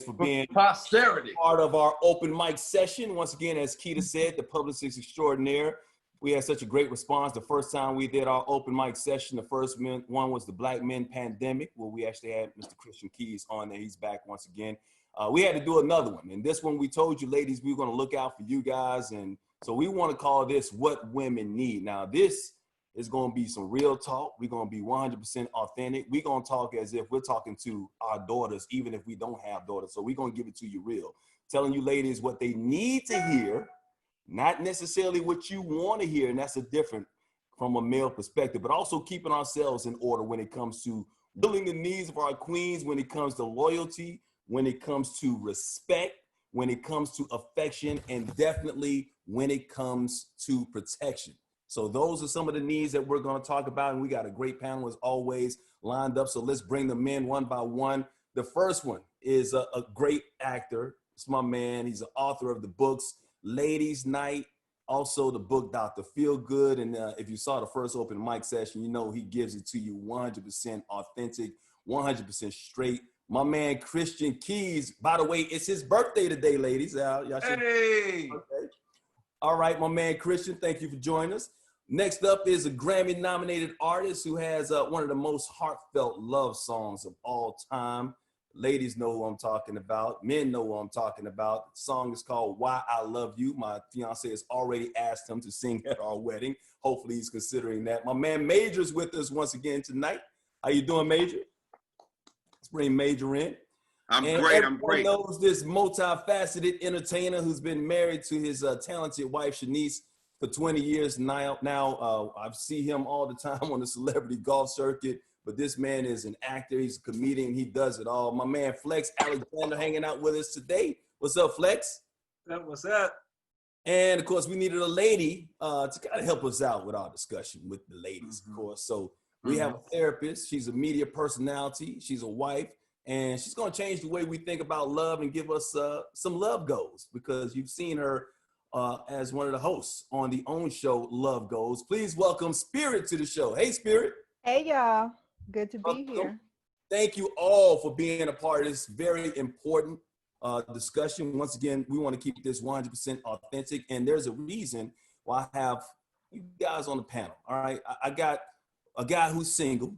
for being posterity. part of our open mic session. Once again, as Keita said, the publicist extraordinaire. We had such a great response. The first time we did our open mic session, the first one was the Black Men Pandemic, where we actually had Mr. Christian Keys on there. He's back once again. We had to do another one. And this one, we told you, ladies, we were going to look out for you guys. And so we want to call this What Women Need. Now, this is going to be some real talk. We're going to be 100% authentic. We're going to talk as if we're talking to our daughters, even if we don't have daughters. So we're going to give it to you real. Telling you ladies what they need to hear, not necessarily what you want to hear. And that's a different from a male perspective, but also keeping ourselves in order when it comes to filling the needs of our queens, when it comes to loyalty, when it comes to respect, when it comes to affection, and definitely when it comes to protection. So those are some of the needs that we're going to talk about. And we got a great panel as always lined up. So let's bring them in one by one. The first one is a great actor. It's my man. He's the author of the books, Ladies Night, also the book, Dr. Feel Good. And if you saw the first open mic session, you know he gives it to you 100% authentic, 100% straight. My man, Christian Keys. By the way, it's his birthday today, ladies. Y'all hey! Okay. All right, my man, Christian, thank you for joining us. Next up is a Grammy-nominated artist who has one of the most heartfelt love songs of all time. Ladies know who I'm talking about. Men know who I'm talking about. The song is called Why I Love You. My fiance has already asked him to sing at our wedding. Hopefully he's considering that. My man Major's with us once again tonight. How you doing, Major? Let's bring Major in. I'm great. Everyone knows this multifaceted entertainer who's been married to his talented wife, Shanice, for 20 years now. I see him all the time on the celebrity golf circuit, but this man is an actor. He's a comedian. He does it all. My man, Flex Alexander, hanging out with us today. What's up, Flex? What's up? And, of course, we needed a lady to kind of help us out with our discussion with the ladies, of course. So we have a therapist. She's a media personality. She's a wife. And she's going to change the way we think about love and give us some love goals, because you've seen her as one of the hosts on the OWN show, Love Goals. Please welcome Spirit to the show. Hey, Spirit. Hey, y'all. Good to be here. Thank you all for being a part of this very important discussion. Once again, we want to keep this 100% authentic. And there's a reason why I have you guys on the panel. All right. I got a guy who's single,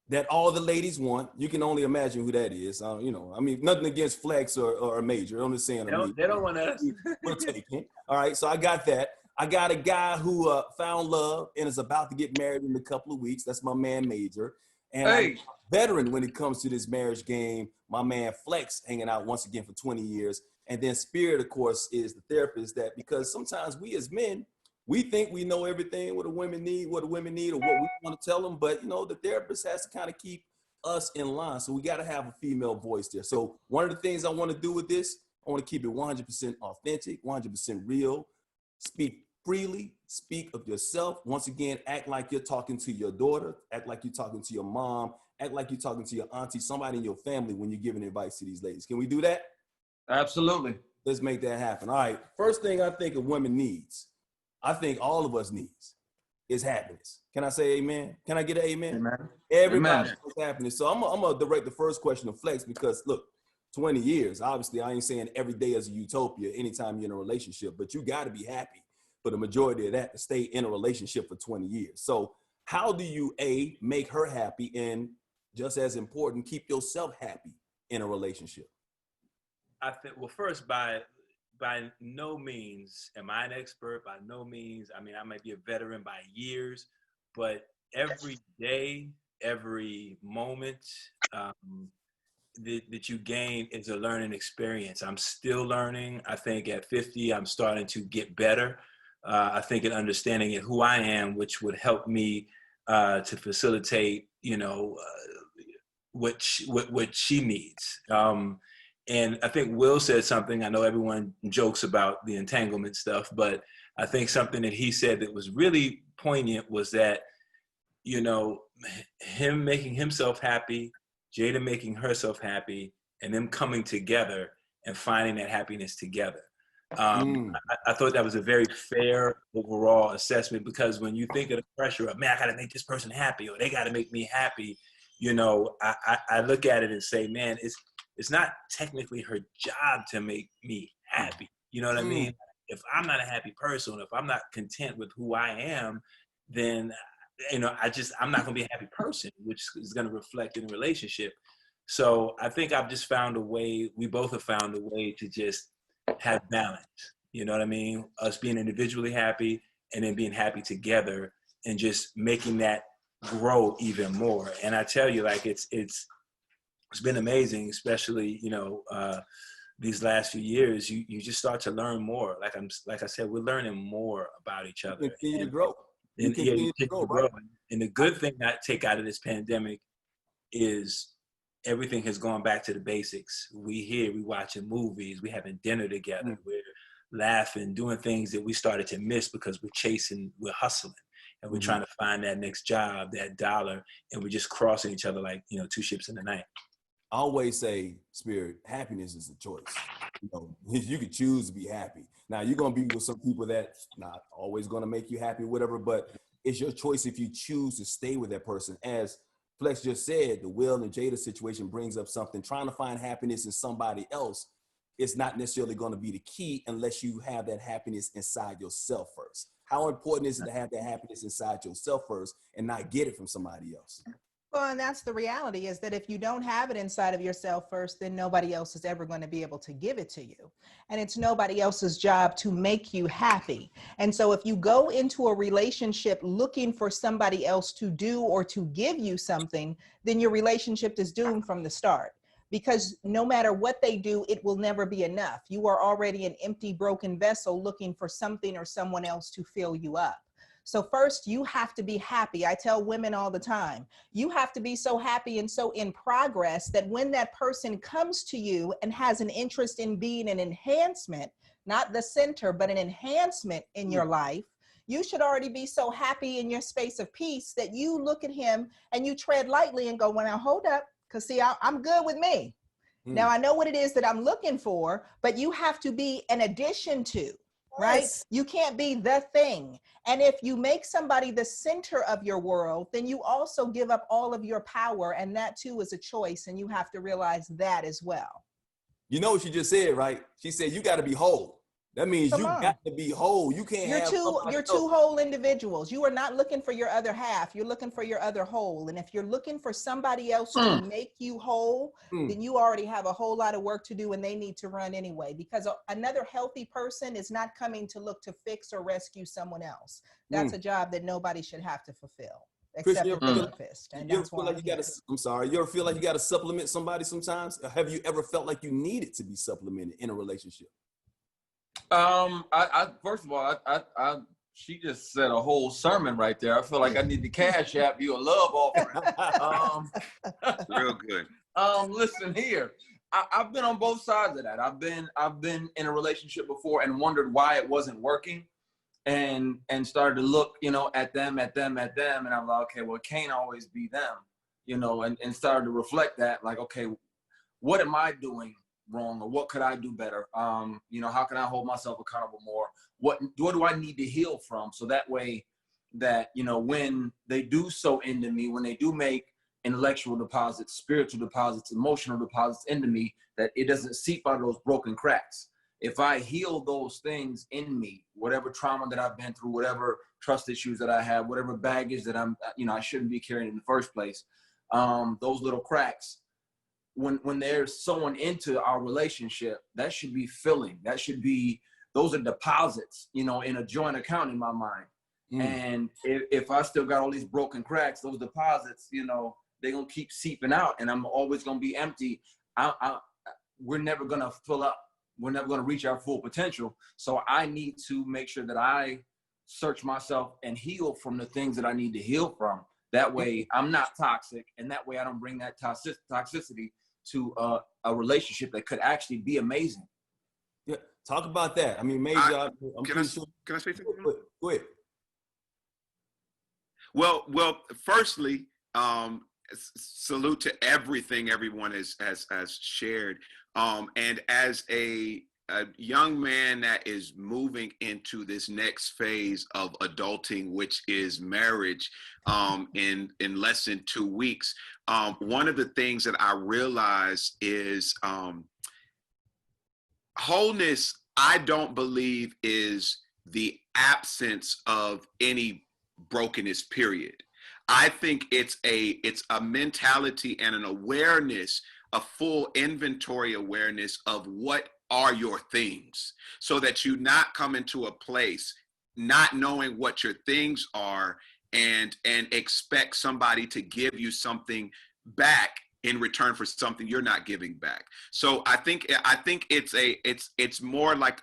that all the ladies want. You can only imagine who that is. You know, I mean, nothing against Flex or Major. I'm just saying. They don't want us. We'll take it. All right, so I got that. I got a guy who found love and is about to get married in a couple of weeks. That's my man, Major. And I'm a veteran when it comes to this marriage game. My man, Flex, hanging out once again for 20 years. And then Spirit, of course, is the therapist that, because sometimes we as men, we think we know everything what the women need, or what we want to tell them. But, you know, the therapist has to kind of keep us in line. So we got to have a female voice there. So one of the things I want to do with this, I want to keep it 100% authentic, 100% real. Speak freely, speak of yourself. Once again, act like you're talking to your daughter, act like you're talking to your mom, act like you're talking to your auntie, somebody in your family when you're giving advice to these ladies. Can we do that? Absolutely. Let's make that happen. All right. First thing I think a woman needs, I think all of us needs, is happiness. Can I say amen? Can I get an amen? Amen. Everybody wants happiness. So I'm gonna direct the first question to Flex, because look, 20 years, obviously I ain't saying every day is a utopia anytime you're in a relationship, but you gotta be happy for the majority of that to stay in a relationship for 20 years. So how do you, A, make her happy, and just as important, keep yourself happy in a relationship? I think, well, first, by no means am I an expert. By no means, I mean, I might be a veteran by years, but every day, every moment that you gain is a learning experience. I'm still learning. I think at 50, I'm starting to get better. I think in understanding who I am, which would help me to facilitate, you know, what she needs. And I think Will said something, I know everyone jokes about the entanglement stuff, but I think something that he said that was really poignant was that, you know, him making himself happy, Jada making herself happy, and them coming together and finding that happiness together. I thought that was a very fair overall assessment, because when you think of the pressure of, man, I gotta make this person happy, or they gotta make me happy, you know, I look at it and say, man, it's not technically her job to make me happy. You know what I mean? If I'm not a happy person, if I'm not content with who I am, then, you know, I'm not going to be a happy person, which is going to reflect in a relationship. So I think I've just found a way, we both have found a way to just have balance. You know what I mean? Us being individually happy and then being happy together and just making that grow even more. And I tell you, like, it's been amazing, especially, you know, these last few years. You just start to learn more. Like I said, we're learning more about each other. Continue to grow. You continue to grow. Right? And the good thing I take out of this pandemic is everything has gone back to the basics. We watching movies, we having dinner together, we're laughing, doing things that we started to miss because we're hustling, and we're trying to find that next job, that dollar, and we're just crossing each other like, you know, two ships in the night. I always say, Spirit, happiness is a choice. You know, you can choose to be happy. Now, you're going to be with some people that's not always going to make you happy, whatever, but it's your choice if you choose to stay with that person. As Flex just said, the Will and Jada situation brings up something. Trying to find happiness in somebody else is not necessarily going to be the key unless you have that happiness inside yourself first. How important is it to have that happiness inside yourself first and not get it from somebody else? Well, and that's the reality, is that if you don't have it inside of yourself first, then nobody else is ever going to be able to give it to you. And it's nobody else's job to make you happy. And so if you go into a relationship looking for somebody else to do or to give you something, then your relationship is doomed from the start. Because no matter what they do, it will never be enough. You are already an empty, broken vessel looking for something or someone else to fill you up. So first, you have to be happy. I tell women all the time, you have to be so happy and so in progress that when that person comes to you and has an interest in being an enhancement, not the center, but an enhancement in your life, you should already be so happy in your space of peace that you look at him and you tread lightly and go, well, now hold up, because see, I'm good with me. Now I know what it is that I'm looking for, but you have to be an addition to. Right? You can't be the thing. And if you make somebody the center of your world, then you also give up all of your power. And that too is a choice. And you have to realize that as well. You know what she just said, right? She said, you got to be whole. That means you got to be whole. You can't you're two whole individuals. You are not looking for your other half. You're looking for your other whole. And if you're looking for somebody else to make you whole, then you already have a whole lot of work to do, and they need to run anyway, because another healthy person is not coming to look to fix or rescue someone else. That's a job that nobody should have to fulfill. Except the therapist. And that's why I'm sorry. You ever feel like you got to supplement somebody sometimes? Have you ever felt like you needed to be supplemented in a relationship? First of all, she just said a whole sermon right there. I feel like I need to cash app you a love offering. Real good. Listen here. I've been on both sides of that. I've been in a relationship before and wondered why it wasn't working, and started to look, you know, at them, and I'm like, okay, well, it can't always be them, you know, and started to reflect that, like, okay, what am I doing wrong, or what could I do better? You know, how can I hold myself accountable more? What do I need to heal from? So that way that, you know, when they do so into me, when they do make intellectual deposits, spiritual deposits, emotional deposits into me, that it doesn't seep out of those broken cracks. If I heal those things in me, whatever trauma that I've been through, whatever trust issues that I have, whatever baggage that I shouldn't be carrying in the first place, those little cracks, when there's someone into our relationship, that should be filling. That should be, those are deposits, you know, in a joint account in my mind. And if I still got all these broken cracks, those deposits, you know, they're going to keep seeping out, and I'm always going to be empty. We're never going to fill up. We're never going to reach our full potential. So I need to make sure that I search myself and heal from the things that I need to heal from. That way I'm not toxic, and that way I don't bring that toxicity to a relationship that could actually be amazing. Yeah, talk about that. I mean, Major, can I say something? Go ahead. Well, firstly, salute to everything everyone has shared. And as a young man that is moving into this next phase of adulting, which is marriage, in less than 2 weeks, one of the things that I realized is wholeness, I don't believe, is the absence of any brokenness, period. I think it's a mentality and an awareness, a full inventory awareness of what are your things, so that you not come into a place not knowing what your things are and expect somebody to give you something back in return for something you're not giving back. So I think it's more like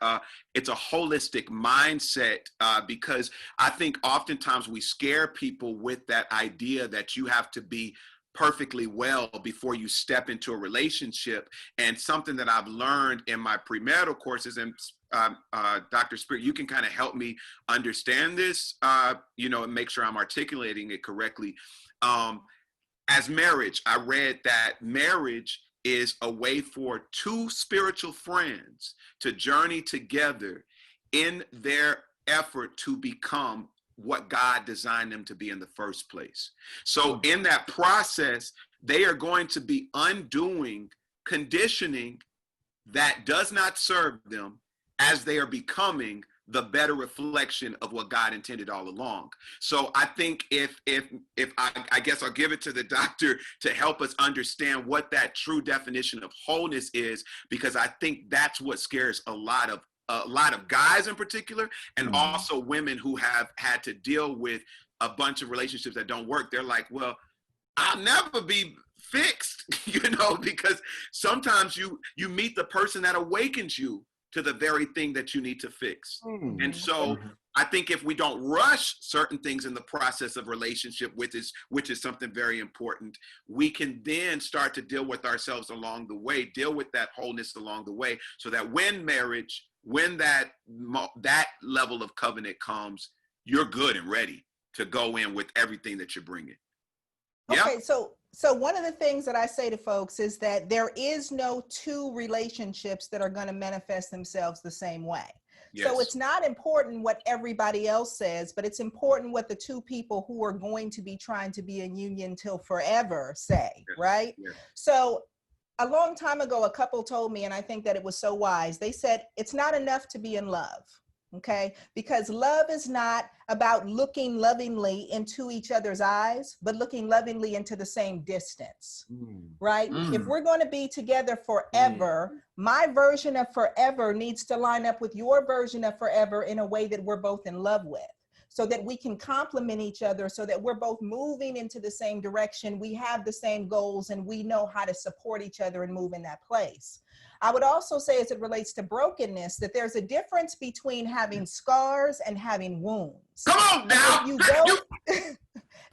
it's a holistic mindset, because I think oftentimes we scare people with that idea that you have to be perfectly well before you step into a relationship. And something that I've learned in my premarital courses, and Dr. Spirit, you can kind of help me understand this, and make sure I'm articulating it correctly. As marriage, I read that marriage is a way for two spiritual friends to journey together in their effort to become what God designed them to be in the first place. So in that process, they are going to be undoing conditioning that does not serve them as they are becoming the better reflection of what God intended all along. So I think if I guess I'll give it to the doctor to help us understand what that true definition of wholeness is, because I think that's what scares a lot of guys in particular, and also women who have had to deal with a bunch of relationships that don't work. They're like, well, I'll never be fixed, because sometimes you meet the person that awakens you to the very thing that you need to fix. And so I think if we don't rush certain things in the process of relationship, which is something very important, we can then start to deal with ourselves along the way, deal with that wholeness along the way, so that when that level of covenant comes, you're good and ready to go in with everything that you're bringing. Okay, yeah? So one of the things that I say to folks is that there is no two relationships that are going to manifest themselves the same way. Yes. So it's not important what everybody else says, but it's important what the two people who are going to be trying to be in union till forever say, yes. Right? Yes. So a long time ago, a couple told me, and I think that it was so wise, they said, it's not enough to be in love. Okay, because love is not about looking lovingly into each other's eyes, but looking lovingly into the same distance, right? If we're going to be together forever, my version of forever needs to line up with your version of forever in a way that we're both in love with, so that we can complement each other, so that we're both moving into the same direction, we have the same goals, and we know how to support each other and move in that place. I would also say, as it relates to brokenness, that there's a difference between having scars and having wounds. Come on now!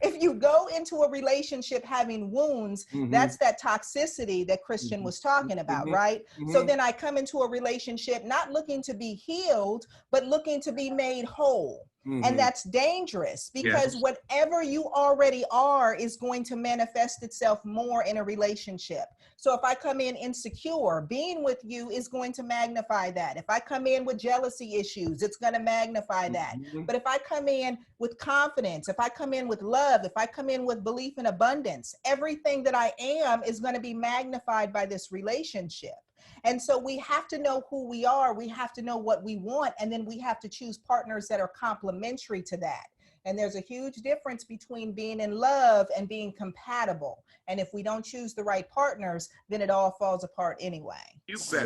If you go into a relationship having wounds, that's that toxicity that Christian was talking about, right? So then I come into a relationship not looking to be healed, but looking to be made whole. And that's dangerous, because whatever you already are is going to manifest itself more in a relationship. So if I come in insecure, being with you is going to magnify that. If I come in with jealousy issues, it's going to magnify that. But if I come in with confidence, if I come in with love, if I come in with belief in abundance, everything that I am is going to be magnified by this relationship. And so we have to know who we are, we have to know what we want, and then we have to choose partners that are complementary to that. And there's a huge difference between being in love and being compatible. And if we don't choose the right partners, then it all falls apart anyway. You bet.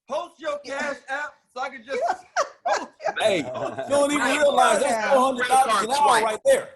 Post your cash app so I can just Hey, you don't even realize that's $400 an hour right there.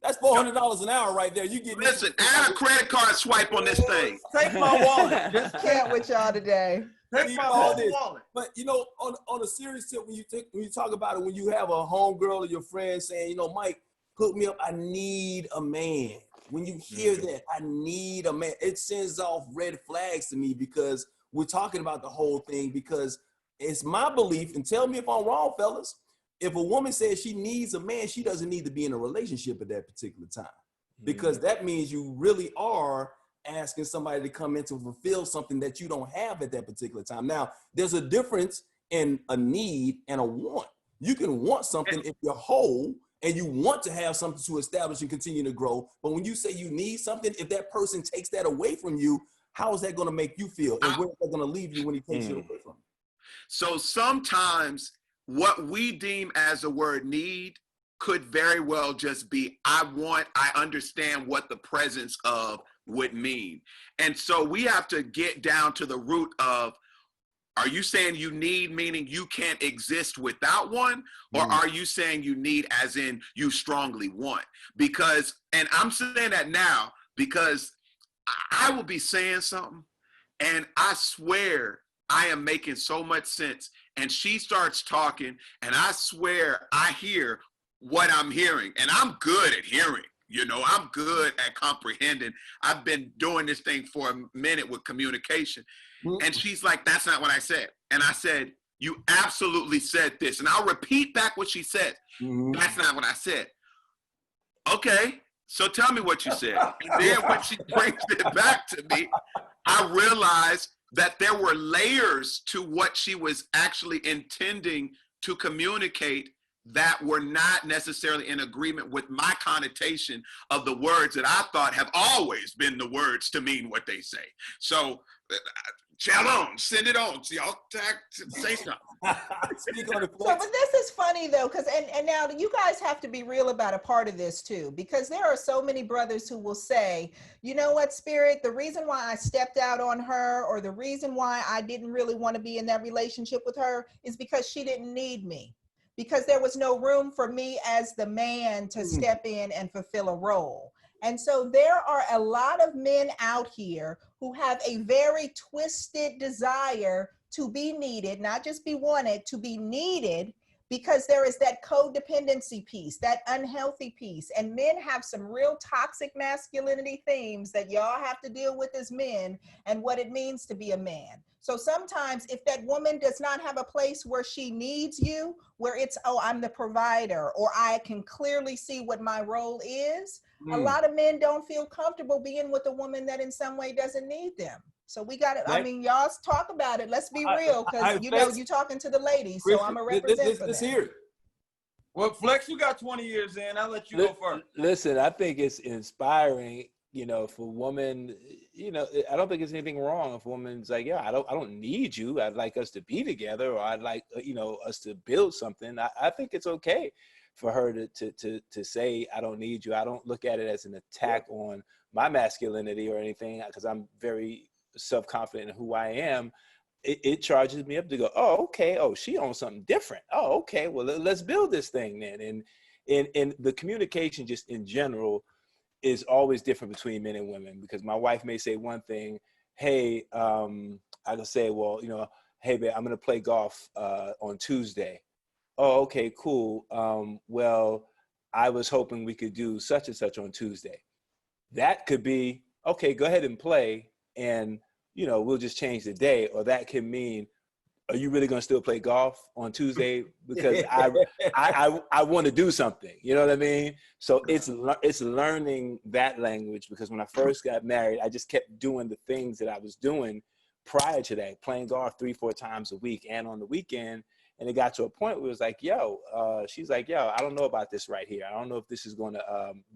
That's $400 an hour right there. You get listen, add a credit card swipe on this thing. Take my wallet. Just can't with y'all today. Take my wallet. But on a serious tip, when you talk about it, when you have a homegirl or your friend saying, Mike, hook me up, I need a man. When you hear that, I need a man, it sends off red flags to me, because we're talking about the whole thing, because it's my belief, and tell me if I'm wrong, fellas, if a woman says she needs a man, she doesn't need to be in a relationship at that particular time, because that means you really are asking somebody to come in to fulfill something that you don't have at that particular time. Now, there's a difference in a need and a want. You can want something if you're whole and you want to have something to establish and continue to grow. But when you say you need something, if that person takes that away from you, how is that going to make you feel? And where is that going to leave you when he takes it away from you? So sometimes what we deem as the word need could very well just be, I understand what the presence of would mean. And so we have to get down to the root of, are you saying you need, meaning you can't exist without one? Or are you saying you need as in you strongly want? Because, and I'm saying that now because I will be saying something and I swear I am making so much sense. And she starts talking and I swear I hear what I'm hearing. And I'm good at hearing. You know, I'm good at comprehending. I've been doing this thing for a minute with communication. And she's like, that's not what I said. And I said, you absolutely said this. And I'll repeat back what she said. That's not what I said. Okay, so tell me what you said. And then when she brings it back to me, I realized that there were layers to what she was actually intending to communicate that were not necessarily in agreement with my connotation of the words that I thought have always been the words to mean what they say. So, shalom, send it on. So y'all say something. Speak on the So, but this is funny though, because and now you guys have to be real about a part of this too, because there are so many brothers who will say, you know what, Spirit, the reason why I stepped out on her, or the reason why I didn't really want to be in that relationship with her, is because she didn't need me. Because there was no room for me as the man to step in and fulfill a role. And so there are a lot of men out here who have a very twisted desire to be needed, not just be wanted, to be needed, because there is that codependency piece, that unhealthy piece. And men have some real toxic masculinity themes that y'all have to deal with as men and what it means to be a man. So sometimes if that woman does not have a place where she needs you, where it's, oh, I'm the provider, or I can clearly see what my role is, a lot of men don't feel comfortable being with a woman that in some way doesn't need them. So we got it. I mean, y'all talk about it. Let's be real, because you know you're talking to the ladies, so I'm a representative for let's that. hear it. Well, Flex, you got 20 years in. I'll let you go first. Listen, I think it's inspiring, you know, for women. You know, I don't think there's anything wrong if a woman's like, yeah, I don't need you. I'd like us to be together, or I'd like, you know, us to build something. I think it's okay for her to say, I don't need you. I don't look at it as an attack on my masculinity or anything, because I'm very self-confident in who I am. It charges me up to go, oh, okay, oh, she owns something different. Oh, okay, well, let's build this thing then. And the communication just in general is always different between men and women, because my wife may say one thing, hey, I can say, well, you know, hey, babe, I'm gonna play golf on Tuesday. Oh, okay, cool. Well, I was hoping we could do such and such on Tuesday. That could be, okay, go ahead and play, and, you know, we'll just change the day. Or that can mean, are you really going to still play golf on Tuesday? Because I want to do something, you know what I mean? So it's learning that language, because when I first got married, I just kept doing the things that I was doing prior to that, playing golf 3-4 times a week and on the weekend. And it got to a point where it was like, yo, she's like, yo, I don't know about this right here. I don't know if this is going to,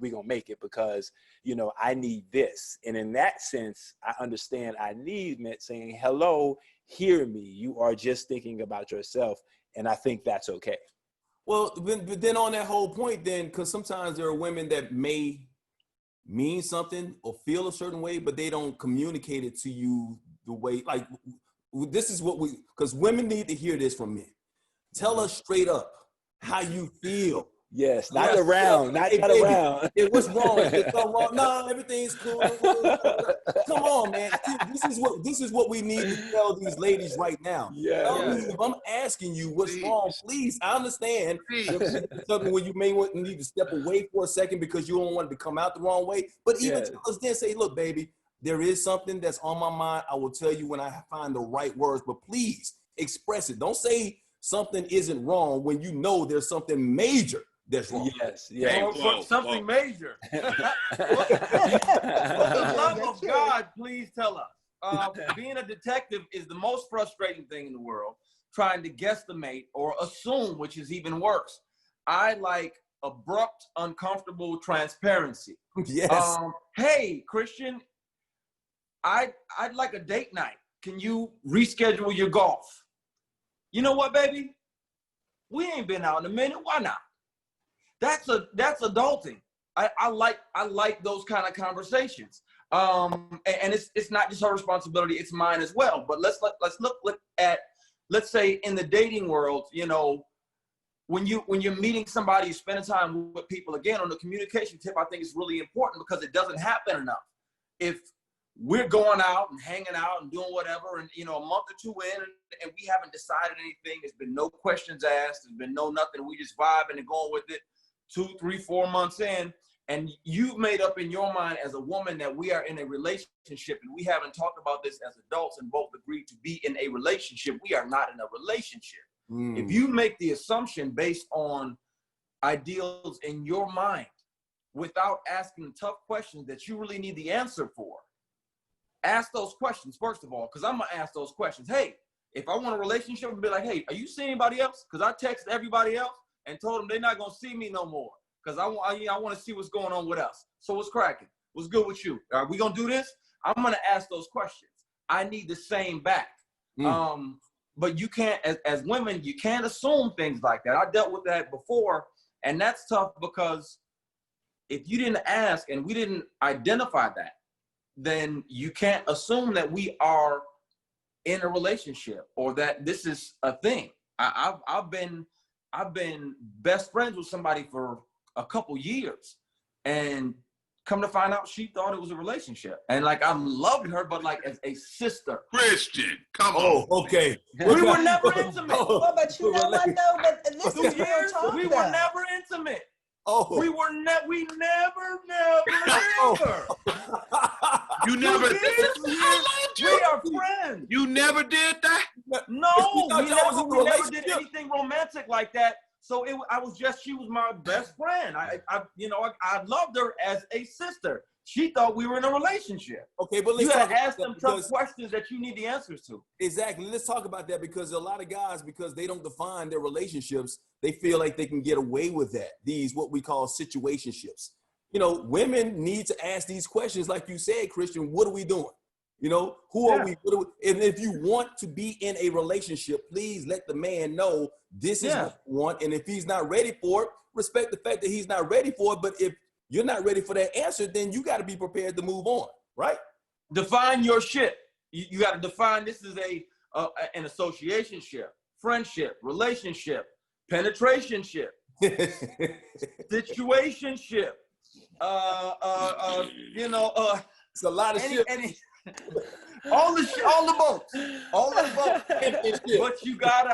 we're going to make it, because, you know, I need this. And in that sense, I understand I need meant saying, hello, hear me. You are just thinking about yourself. And I think that's okay. Well, but then on that whole point then, because sometimes there are women that may mean something or feel a certain way, but they don't communicate it to you the way, like, this is what because women need to hear this from men. Tell us straight up how you feel. Yes, not around, not around. Hey, what's wrong? Is something wrong? No, everything's cool. Come on, man. This is what we need to tell these ladies right now. Yeah. If I'm asking you what's wrong, please. I understand something when you may need to step away for a second because you don't want it to come out the wrong way. But even tell us then, say, look, baby, there is something that's on my mind. I will tell you when I find the right words, but please express it. Don't say something isn't wrong when you know there's something major that's wrong. Yes, yeah. Something major. For the love of God, please tell us. Being a detective is the most frustrating thing in the world, trying to guesstimate or assume, which is even worse. I like abrupt, uncomfortable transparency. Yes. Hey, Christian, I'd like a date night. Can you reschedule your golf? You know what, baby? We ain't been out in a minute. Why not? That's adulting. I like those kind of conversations. And it's not just her responsibility, it's mine as well. But let's look at, let's say in the dating world, you know, when you're meeting somebody, you're spending time with people, again, on the communication tip, I think is really important because it doesn't happen enough. If we're going out and hanging out and doing whatever, and, you know, a month or two in, and we haven't decided anything, there's been no questions asked, there's been no nothing, we just vibing and going with it 2, 3, 4 months in, and you've made up in your mind as a woman that we are in a relationship, and we haven't talked about this as adults and both agreed to be in a relationship, we are not in a relationship. If you make the assumption based on ideals in your mind without asking tough questions that you really need the answer for, ask those questions first of all, because I'm gonna ask those questions. Hey, if I want a relationship, and be like, hey, are you seeing anybody else? Because I texted everybody else and told them they're not gonna see me no more because I want to see what's going on with us. So what's cracking? What's good with you? Are we gonna do this? I'm gonna ask those questions. I need the same back. But you can't, as women, you can't assume things like that. I dealt with that before, and that's tough because if you didn't ask and we didn't identify that, then you can't assume that we are in a relationship or that this is a thing. I've been best friends with somebody for a couple years, and come to find out, she thought it was a relationship, and like I loved her, but like as a sister. Christian, come on. Oh, okay. We were never intimate. Well, but you know what though? But this 2 is real years, talk. we though. were never intimate. Oh. We never. You never did. I loved We you. are friends. You never did that. No, thought we y'all was in a never did relationship. anything romantic like that. So she was my best friend. I loved her as a sister. She thought we were in a relationship. Okay, but let's You talk gotta ask about them that tough because- questions that you need the answers to. Exactly. Let's talk about that because a lot of guys, because they don't define their relationships, they feel like they can get away with that. These, what we call situationships. You know, women need to ask these questions. Like you said, Christian, what are we doing? You know, who are we? And if you want to be in a relationship, please let the man know this is what you want. And if he's not ready for it, respect the fact that he's not ready for it. But if you're not ready for that answer, then you got to be prepared to move on, right? Define your shit. You got to define this is an associationship, friendship, relationship, penetrationship, situationship. It's a lot of shit. All the boats. But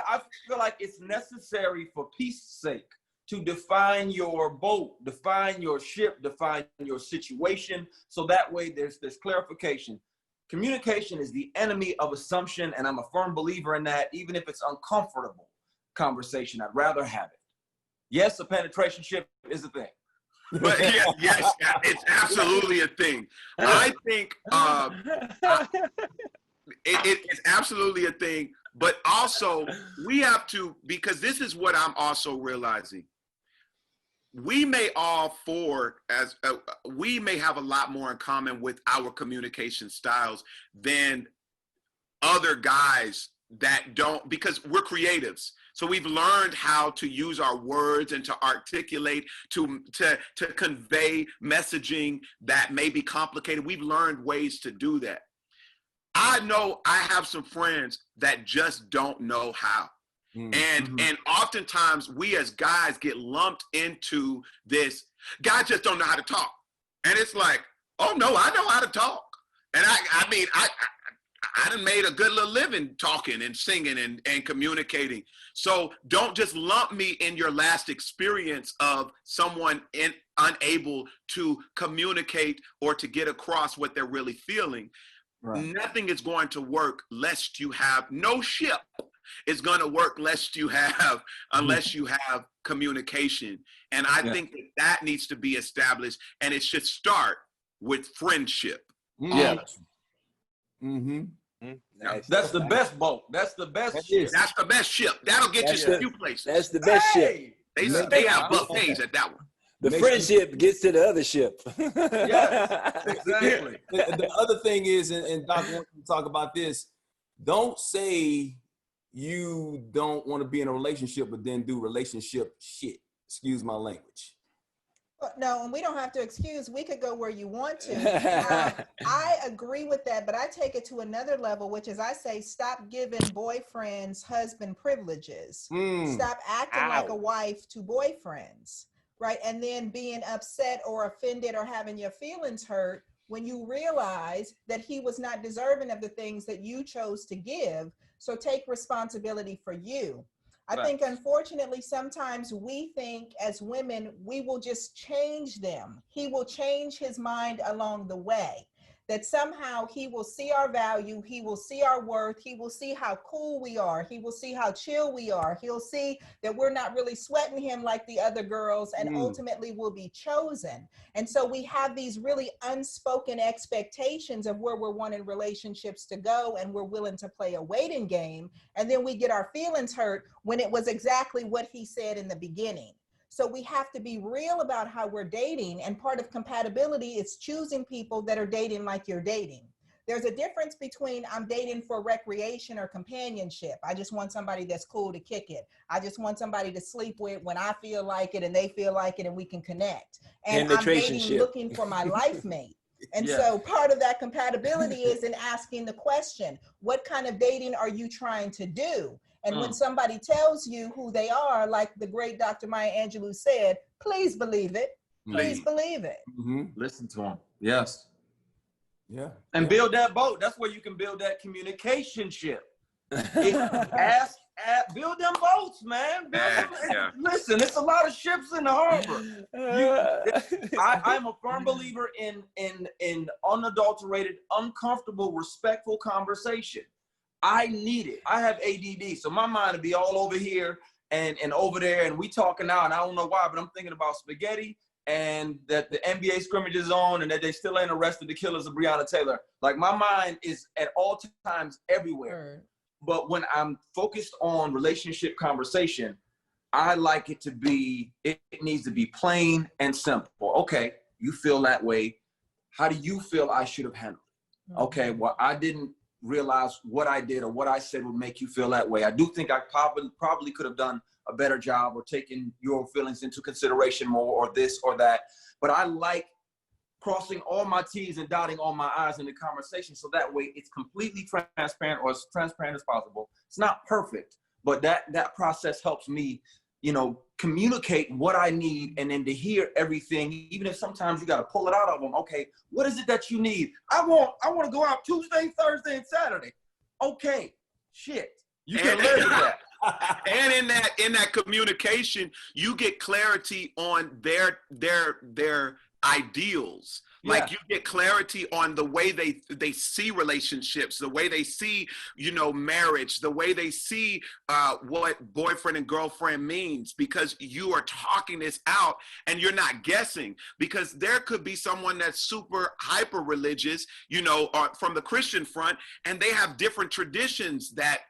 I feel like it's necessary for peace sake to define your boat, define your ship, define your situation, so that way there's clarification. Communication is the enemy of assumption, and I'm a firm believer in that. Even if it's uncomfortable conversation, I'd rather have it. Yes, a penetration ship is a thing. But yes, it's absolutely a thing. I think it's absolutely a thing. But also, we have to, because this is what I'm also realizing. We may we may have a lot more in common with our communication styles than other guys that don't, because we're creatives. So we've learned how to use our words and to articulate, to convey messaging that may be complicated. We've learned ways to do that. I know I have some friends that just don't know how. And oftentimes we as guys get lumped into this, guys just don't know how to talk. And it's like, oh no, I know how to talk. And I mean, I done made a good little living talking and singing and communicating. So don't just lump me in your last experience of someone unable to communicate or to get across what they're really feeling. Right. Nothing is going to work lest you have, no ship is going to work unless you have communication. And I think that needs to be established, and it should start with friendship. Yeah. Nice. That's the best boat. That's the best ship. That's the best ship. That'll get you a few places. That's the best ship. They have buffets at that one. The Make friendship gets to the other ship. Yes, exactly. The other thing is, and Doc wants to talk about this, don't say you don't want to be in a relationship, but then do relationship shit. Excuse my language. No, and we don't have to excuse. We could go where you want to. I agree with that, but I take it to another level, which is I say stop giving boyfriends husband privileges. Stop acting like a wife to boyfriends, right? And then being upset or offended or having your feelings hurt when you realize that he was not deserving of the things that you chose to give. So take responsibility for you. I think, unfortunately, sometimes we think as women, we will just change them. He will change his mind along the way, that somehow he will see our value. He will see our worth. He will see how cool we are. He will see how chill we are. He'll see that we're not really sweating him like the other girls, and ultimately will be chosen. And so we have these really unspoken expectations of where we're wanting relationships to go, and we're willing to play a waiting game. And then we get our feelings hurt when it was exactly what he said in the beginning. So we have to be real about how we're dating. And part of compatibility is choosing people that are dating like you're dating. There's a difference between I'm dating for recreation or companionship. I just want somebody that's cool to kick it. I just want somebody to sleep with when I feel like it and they feel like it and we can connect. And I'm dating looking for my life mate. And so part of that compatibility is in asking the question, what kind of dating are you trying to do? And when somebody tells you who they are, like the great Dr. Maya Angelou said, please believe it. Please believe it. Listen to them. Yes. Yeah. And build that boat. That's where you can build that communication ship. Build them boats, man. Listen, it's a lot of ships in the harbor. I'm a firm believer in unadulterated, uncomfortable, respectful conversation. I need it. I have ADD, so my mind will be all over here and over there, and we talking now, and I don't know why, but I'm thinking about spaghetti and that the NBA scrimmage is on and that they still ain't arrested the killers of Breonna Taylor. Like, my mind is at all times everywhere. But when I'm focused on relationship conversation, I like it to be, it needs to be plain and simple. Okay, you feel that way. How do you feel I should have handled it? Okay, well, I didn't realize what I did or what I said would make you feel that way. I do think I probably could have done a better job or taken your feelings into consideration more, or this or that. But I like crossing all my T's and dotting all my I's in the conversation, so that way it's completely transparent, or as transparent as possible. It's not perfect, but that process helps me, communicate what I need, and then to hear everything, even if sometimes you got to pull it out of them. Okay, what is it that you need? I want to go out Tuesday, Thursday, and Saturday. Okay, shit, you can live with that. And in that communication, you get clarity on their ideals. Like, you get clarity on the way they see relationships, the way they see, marriage, the way they see what boyfriend and girlfriend means, because you are talking this out and you're not guessing. Because there could be someone that's super hyper religious, from the Christian front, and they have different traditions that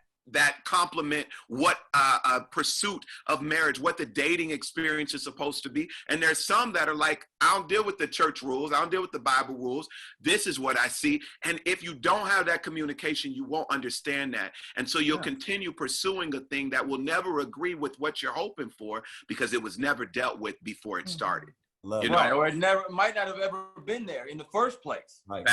complement what a pursuit of marriage, what the dating experience is supposed to be. And there's some that are like, I don't deal with the church rules. I don't deal with the Bible rules. This is what I see. And if you don't have that communication, you won't understand that. And so you'll continue pursuing a thing that will never agree with what you're hoping for, because it was never dealt with before it started. Right, or it might not have ever been there in the first place. Right.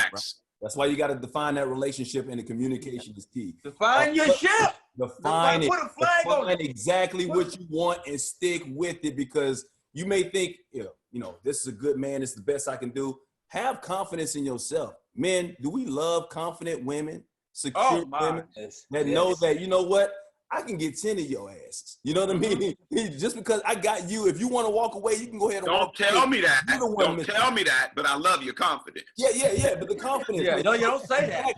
That's why you got to define that relationship, and the communication is key. Define your ship. Define it. Put a flag on it. Exactly what you want and stick with it, because you may think, this is a good man. It's the best I can do. Have confidence in yourself. Men, do we love confident women, secure women that know that, you know what? I can get 10 of your asses. You know what I mean? Just because I got you, if you want to walk away, you can go ahead and walk away. Don't tell me that. Don't tell me that, but I love your confidence. Yeah, but the confidence. No, you don't say that.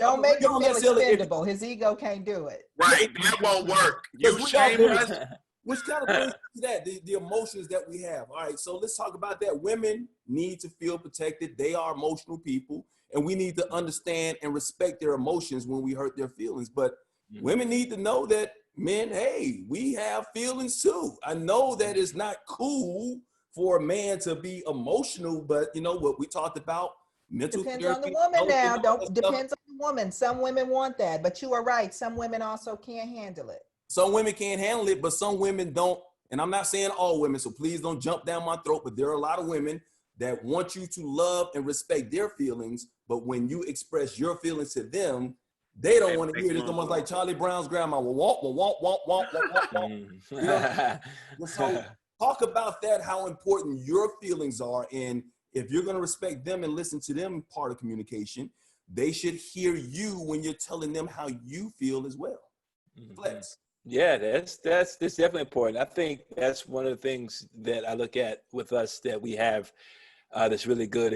Don't make him feel expendable. His ego can't do it. Right, that won't work. You shame us. Which kind of brings to that, the emotions that we have. All right, so let's talk about that. Women need to feel protected. They are emotional people, and we need to understand and respect their emotions when we hurt their feelings. But women need to know that men, hey, we have feelings too. I know that it's not cool for a man to be emotional, but you know what we talked about, mental Depends on the therapy, woman counseling, now. all that Don't stuff. depends on the woman. Some women want that, but you are right. Some women also can't handle it. Some women can't handle it, but some women don't. And I'm not saying all women, so please don't jump down my throat, but there are a lot of women that want you to love and respect their feelings, but when you express your feelings to them, they don't want to hear it. It's almost like Charlie Brown's grandma, womp, womp, womp, womp, womp, womp. You know? So talk about that, how important your feelings are. And if you're going to respect them and listen to them part of communication, they should hear you when you're telling them how you feel as well. Flex. Yeah, that's definitely important. I think that's one of the things that I look at with us that we have that's really good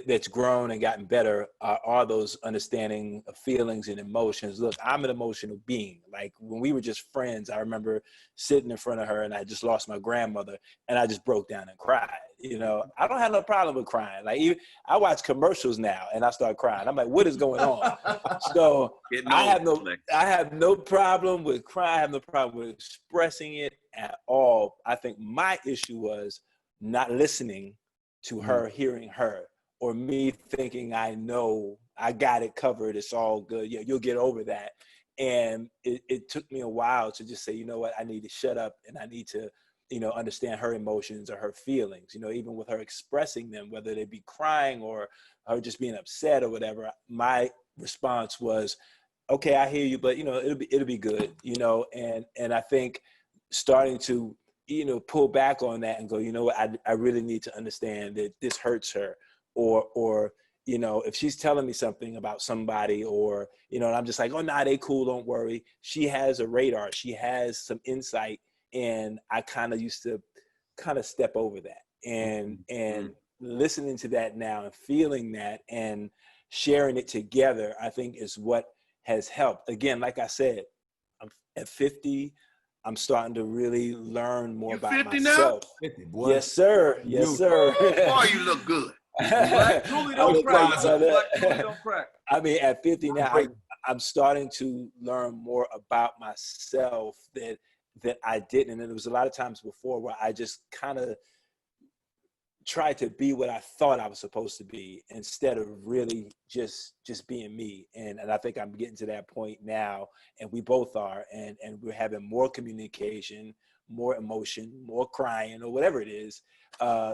that's grown and gotten better are those understanding of feelings and emotions. Look, I'm an emotional being. Like when we were just friends, I remember sitting in front of her and I just lost my grandmother and I just broke down and cried. You know, I don't have no problem with crying. Like even, I watch commercials now and I start crying. I'm like, what is going on? So I have no problem with crying. I have no problem with expressing it at all. I think my issue was not listening to her, hearing her, or me thinking I know I got it covered. It's all good. Yeah, you'll get over that. And it took me a while to just say, you know what, I need to shut up and I need to, you know, understand her emotions or her feelings, you know, even with her expressing them, whether they be crying or her just being upset or whatever. My response was, okay, I hear you, but you know, it'll be good, you know, and I think starting to, you know, pull back on that and go, you know what, I really need to understand that this hurts her, or, you know, if she's telling me something about somebody, or, you know, and I'm just like, oh, nah, they cool, don't worry. She has a radar, she has some insight. And I kind of used to kind of step over that and listening to that now and feeling that and sharing it together, I think is what has helped. Again, like I said, I'm at 50. I'm starting to really learn more about 50 myself. now? 50, boy. Yes, sir. Yes, sir. Boy, you look good. Black Julie don't crack. Black Julie don't crack. I mean, at 50 now, I'm starting to learn more about myself that I didn't. And there was a lot of times before where I just kind of tried to be what I thought I was supposed to be instead of really just being me. And I think I'm getting to that point now, and we both are, and we're having more communication, more emotion, more crying, or whatever it is.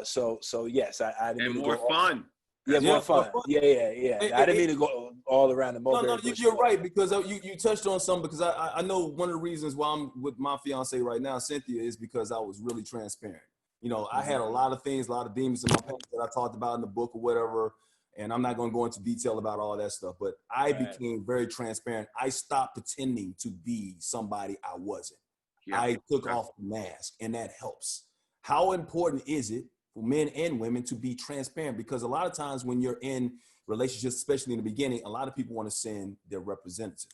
So yes, I didn't And mean more to go fun. Yeah, Yeah, more fun. Yeah. I didn't mean to go all around the mulberry bush. You're right, because you touched on something, because I know one of the reasons why I'm with my fiance right now, Cynthia, is because I was really transparent. You know, I had a lot of things, a lot of demons in my past that I talked about in the book or whatever, and I'm not going to go into detail about all that stuff, but I became very transparent. I stopped pretending to be somebody I wasn't. Yeah. I took off the mask, and that helps. How important is it for men and women to be transparent? Because a lot of times when you're in relationships, especially in the beginning, a lot of people want to send their representative,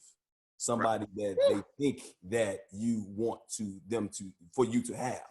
somebody that they think that you want for you to have.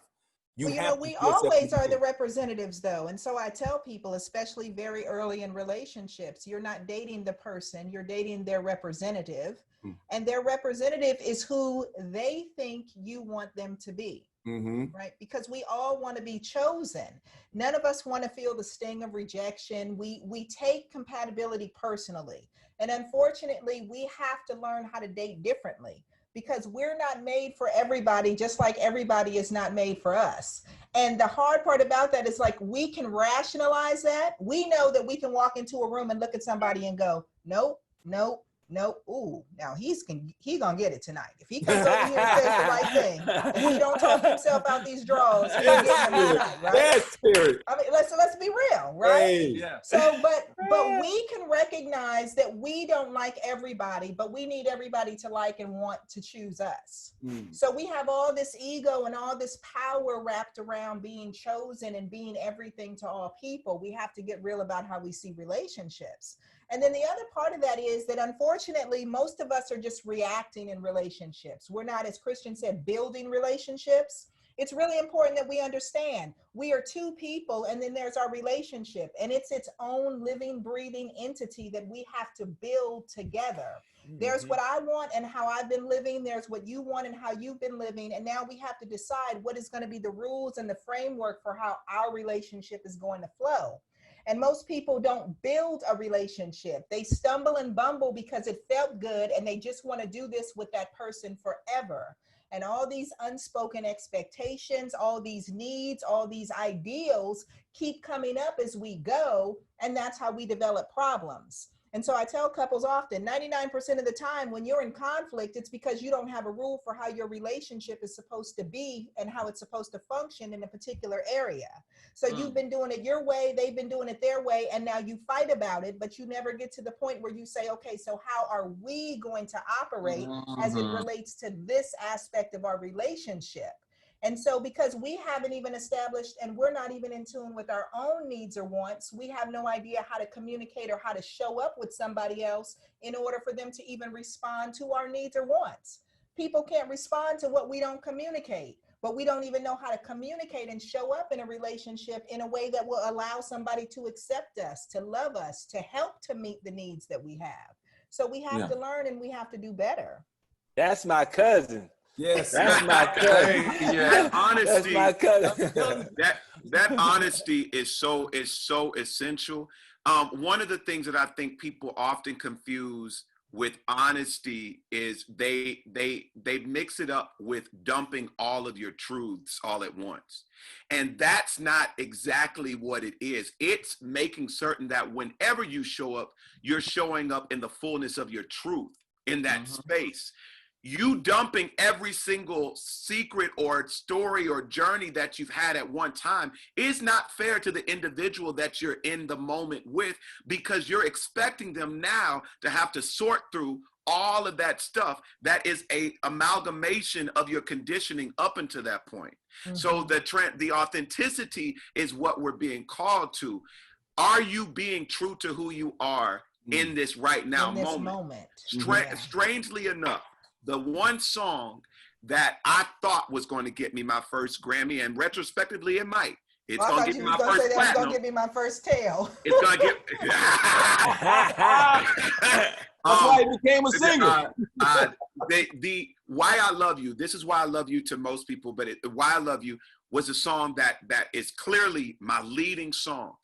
Well, you know, we always are the representatives, though. And so I tell people, especially very early in relationships, you're not dating the person, you're dating their representative. And their representative is who they think you want them to be. Right? Because we all want to be chosen. None of us want to feel the sting of rejection. We take compatibility personally. And unfortunately, we have to learn how to date differently, because we're not made for everybody, just like everybody is not made for us. And the hard part about that is, like, we can rationalize that. We know that we can walk into a room and look at somebody and go, nope, nope, nope. Ooh, now he gonna get it tonight. If he comes over here and says the right thing, if he don't talk himself out these drawers, he's getting them tonight, right? That's spirit. I mean, let's be real, right? Hey. Yeah. So, but we can recognize that we don't like everybody, but we need everybody to like and want to choose us. So we have all this ego and all this power wrapped around being chosen and being everything to all people. We have to get real about how we see relationships. And then the other part of that is that, unfortunately, most of us are just reacting in relationships. We're not, as Christian said, building relationships. It's really important that we understand we are two people, and then there's our relationship, and it's its own living, breathing entity that we have to build together. There's what I want and how I've been living. There's what you want and how you've been living. And now we have to decide what is going to be the rules and the framework for how our relationship is going to flow. And most people don't build a relationship. They stumble and bumble because it felt good and they just want to do this with that person forever. And all these unspoken expectations, all these needs, all these ideals keep coming up as we go. And that's how we develop problems. And so I tell couples often, 99% of the time when you're in conflict, it's because you don't have a rule for how your relationship is supposed to be and how it's supposed to function in a particular area. So you've been doing it your way, they've been doing it their way, and now you fight about it, but you never get to the point where you say, okay, so how are we going to operate as it relates to this aspect of our relationship? And so because we haven't even established and we're not even in tune with our own needs or wants, we have no idea how to communicate or how to show up with somebody else in order for them to even respond to our needs or wants. People can't respond to what we don't communicate, but we don't even know how to communicate and show up in a relationship in a way that will allow somebody to accept us, to love us, to help to meet the needs that we have. So we have to learn and we have to do better. That's my cousin. Yes. That's my cousin. That honesty, That's my cousin. that honesty is so essential. One of the things that I think people often confuse with honesty is they mix it up with dumping all of your truths all at once. And that's not exactly what it is. It's making certain that whenever you show up, you're showing up in the fullness of your truth in that space. You dumping every single secret or story or journey that you've had at one time is not fair to the individual that you're in the moment with, because you're expecting them now to have to sort through all of that stuff that is a amalgamation of your conditioning up until that point. So the authenticity is what we're being called to. Are you being true to who you are in this right now moment? Strangely enough, the one song that I thought was going to get me my first Grammy, and retrospectively it might. It's going to get me my first platinum. It's going to give me my first tail. It's going to get. That's why he became a singer. The Why I Love You. This is Why I Love You to most people, but Why I Love You was a song that is clearly my leading song.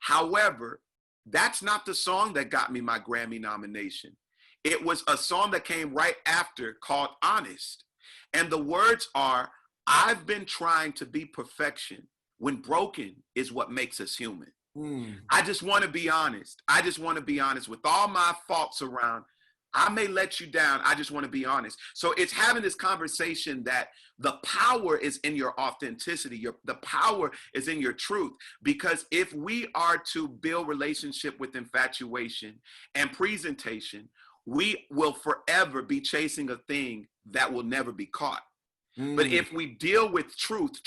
However, that's not the song that got me my Grammy nomination. It was a song that came right after called Honest. And the words are, I've been trying to be perfection when broken is what makes us human. I just want to be honest. I just want to be honest with all my faults around. I may let you down. I just want to be honest. So it's having this conversation that the power is in your authenticity. The power is in your truth. Because if we are to build relationship with infatuation and presentation, we will forever be chasing a thing that will never be caught. But if we deal with truth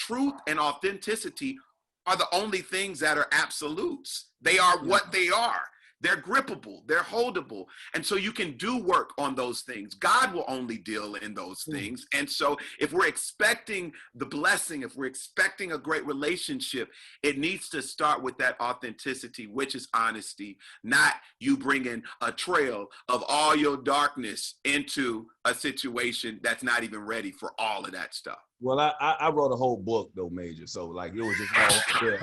and authenticity are the only things that are absolutes. They are what they are. They're grippable, they're holdable. And so you can do work on those things. God will only deal in those things. And so if we're expecting the blessing, if we're expecting a great relationship, it needs to start with that authenticity, which is honesty, not you bringing a trail of all your darkness into a situation that's not even ready for all of that stuff. Well, I wrote a whole book though, Major. So like it was just all there.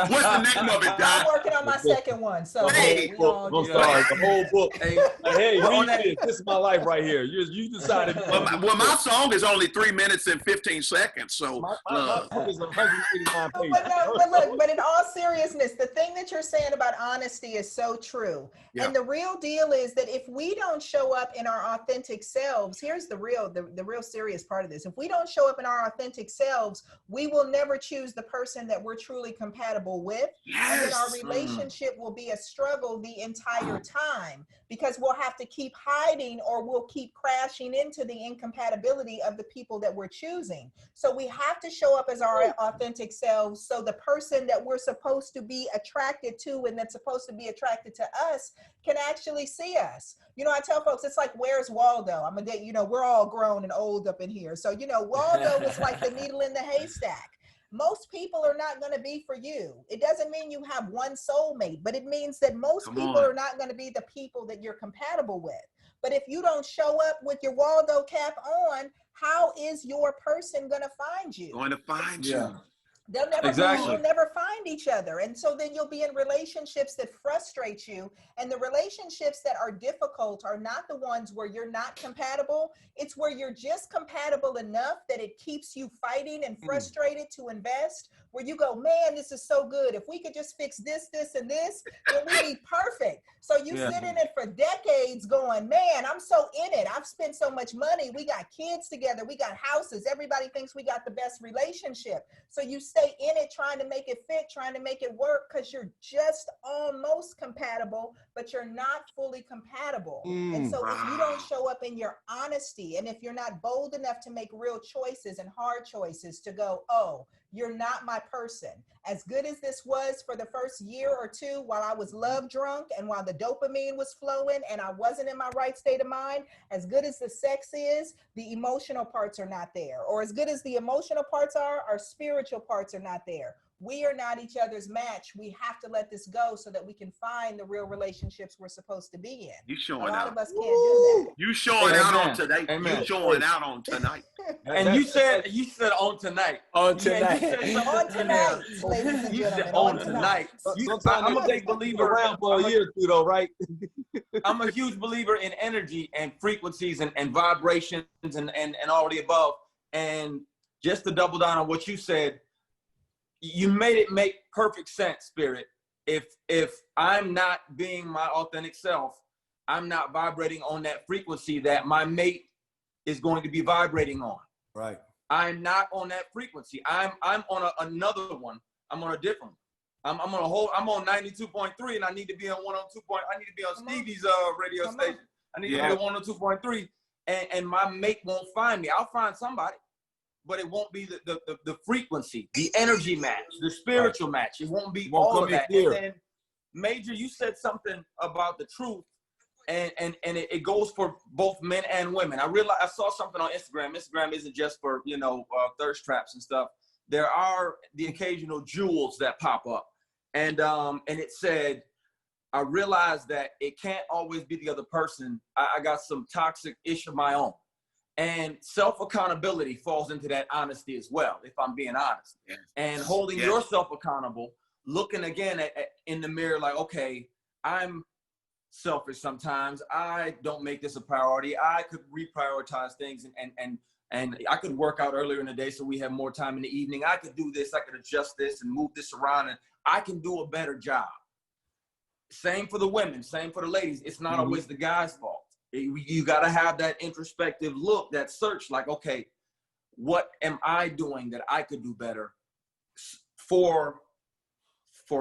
What's the name of it, Don? I'm working on my second one. So Hey, I'm sorry, the whole book. Hey, read this is my life right here. You decided. Well, my song is only 3 minutes and 15 seconds. So my book is 189 pages. But in all seriousness, the thing that you're saying about honesty is so true. Yeah. And the real deal is that if we don't show up in our authentic selves, here's the real serious part of this. If we don't show up in our authentic selves, we will never choose the person that we're truly compatible with. Yes. And then our relationship will be a struggle the entire time, because we'll have to keep hiding or we'll keep crashing into the incompatibility of the people that we're choosing. So we have to show up as our authentic selves, so the person that we're supposed to be attracted to and that's supposed to be attracted to us can actually see us. You know, I tell folks, it's like, where's Waldo? I'm gonna, you know, we're all grown and old up in here. So, you know, Waldo is like the needle in the haystack. Most people are not going to be for you. It doesn't mean you have one soulmate, but it means that most Come people on. are not going to be the people that you're compatible with. But if you don't show up with your Waldo cap on, how is your person going to find you? Going to find Yeah. you. They'll never Exactly. you'll never find each other. And so then you'll be in relationships that frustrate you. And the relationships that are difficult are not the ones where you're not compatible. It's where you're just compatible enough that it keeps you fighting and frustrated to invest, where you go, man, this is so good. If we could just fix this, this, and this, then we'd be perfect. So you Yeah. sit in it for decades going, man, I'm so in it. I've spent so much money. We got kids together. We got houses. Everybody thinks we got the best relationship. So you stay in it, trying to make it fit, trying to make it work, because you're just almost compatible, but you're not fully compatible. And so if you don't Wow. show up in your honesty, and if you're not bold enough to make real choices and hard choices to go, oh, you're not my person. As good as this was for the first year or two while I was love drunk and while the dopamine was flowing and I wasn't in my right state of mind, as good as the sex is, the emotional parts are not there. Or as good as the emotional parts are, our spiritual parts are not there. We are not each other's match. We have to let this go so that we can find the real relationships we're supposed to be in. You A showing lot out. of us can't do that. You showing out on Amen. today. Amen. You showing out on tonight. And you said on tonight. On Yeah, tonight. you said something On in tonight, there. ladies and You said gentlemen, on tonight. I'm a big believer. Around for a year or two, though, right? I'm a huge believer in energy and frequencies and vibrations and all the above. And just to double down on what you said, you made it make perfect sense, Spirit. If I'm not being my authentic self, I'm not vibrating on that frequency that my mate is going to be vibrating on. Right. I'm not on that frequency. I'm on another one. I'm on a different one. I'm on 92.3 and I need to be on 102. I need to be on Come on. Stevie's radio Come on. station. I need Yeah. to be on 102.3 and my mate won't find me. I'll find somebody, but it won't be the frequency, the energy match, the spiritual match. It won't be Won't all come of in that. clear. And then Major, you said something about the truth. And it goes for both men and women. I saw something on Instagram. Instagram isn't just for, thirst traps and stuff. There are the occasional jewels that pop up. And it said, I realized that it can't always be the other person. I got some toxic ish of my own. And self-accountability falls into that honesty as well, if I'm being honest. Yes. And holding Yes. yourself accountable, looking again in the mirror like, okay, I'm selfish sometimes. I don't make this a priority. I could reprioritize things and I could work out earlier in the day so we have more time in the evening. I could do this. I could adjust this and move this around, and I can do a better job. Same for the women, same for the ladies. It's not always the guy's fault. You got to have that introspective look, that search, like, okay, what am I doing that I could do better for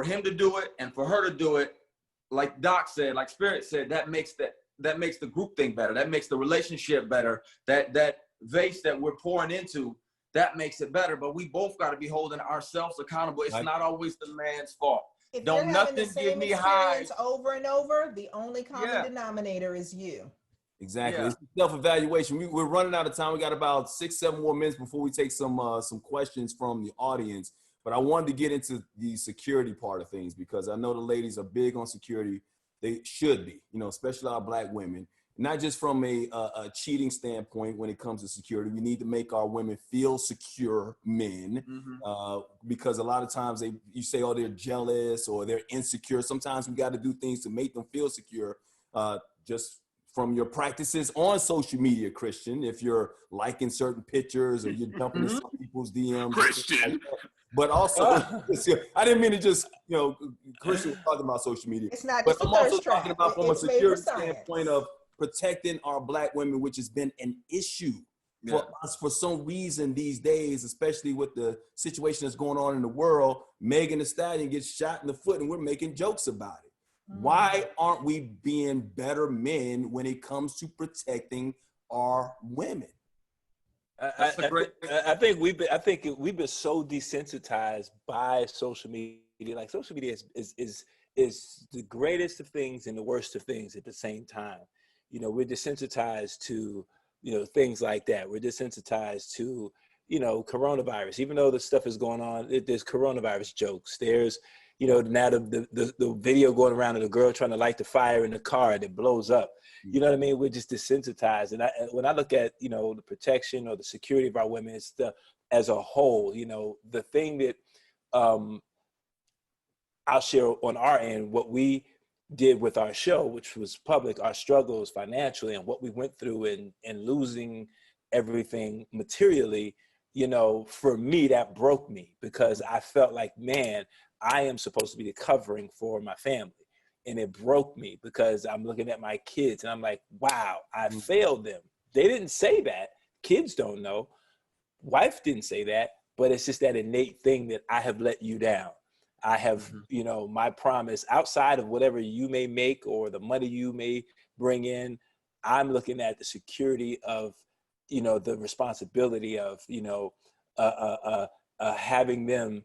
him to do it and for her to do it? Like Doc said, like Spirit said, that makes the group thing better. That makes the relationship better. That vase that we're pouring into, that makes it better. But we both got to be holding ourselves accountable. It's Right. not always the man's fault. If Don't you're having the nothing give same me high. experience over and over, the only common Yeah. denominator is you. Exactly. Yeah. It's self-evaluation. We're running out of time. We got about 6-7 more minutes before we take some questions from the audience. But I wanted to get into the security part of things because I know the ladies are big on security. They should be, especially our Black women. Not just from a cheating standpoint when it comes to security. We need to make our women feel secure men because a lot of times you say, oh, they're jealous or they're insecure. Sometimes we got to do things to make them feel secure. Just from your practices on social media, Christian, if you're liking certain pictures or you're jumping in some people's DMs. Christian. But also, I didn't mean to just, Christian was talking about social media. It's not But just a I'm also thirst trap. talking about from a It's made for security science. standpoint of protecting our Black women, which has been an issue for us for some reason these days, especially with the situation that's going on in the world. Megan Thee Stallion gets shot in the foot and we're making jokes about it. Why aren't we being better men when it comes to protecting our women? I think we've been so desensitized by social media. Like social media is the greatest of things and the worst of things at the same time. we're desensitized to, things like that. We're desensitized to, coronavirus. Even though the stuff is going on, there's coronavirus jokes. There's, now the video going around of the girl trying to light the fire in the car that blows up. You know what I mean? We're just desensitized. And when I look at, the protection or the security of our women, it's as a whole, the thing that I'll share on our end, what we did with our show, which was public, our struggles financially and what we went through and losing everything materially, for me, that broke me, because I felt like, man, I am supposed to be the covering for my family. And it broke me because I'm looking at my kids and I'm like, wow, I failed them. They didn't say that. Kids don't know. Wife didn't say that, but it's just that innate thing that I have let you down. I have, my promise outside of whatever you may make or the money you may bring in. I'm looking at the security of, the responsibility of, having them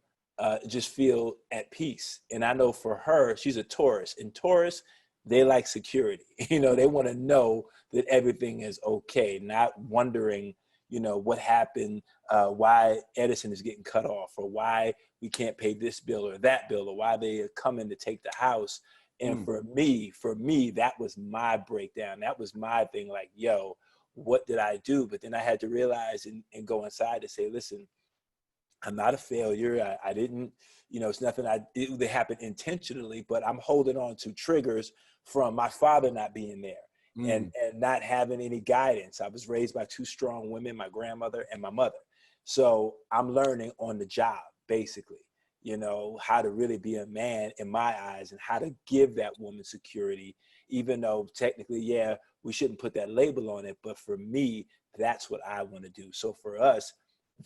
just feel at peace. And I know for her, she's a Taurus, and Taurus, they like security. They want to know that everything is okay, not wondering, what happened, why Edison is getting cut off, or why we can't pay this bill or that bill, or why they are coming to take the house. And for me, that was my breakdown. That was my thing. Like, yo, what did I do? But then I had to realize and go inside to say, listen, I'm not a failure. I didn't, it's nothing that happened intentionally, but I'm holding on to triggers from my father not being there. And not having any guidance. I was raised by two strong women, my grandmother and my mother. So I'm learning on the job, basically, how to really be a man in my eyes and how to give that woman security, even though technically, yeah, we shouldn't put that label on it. But for me, that's what I want to do. So for us,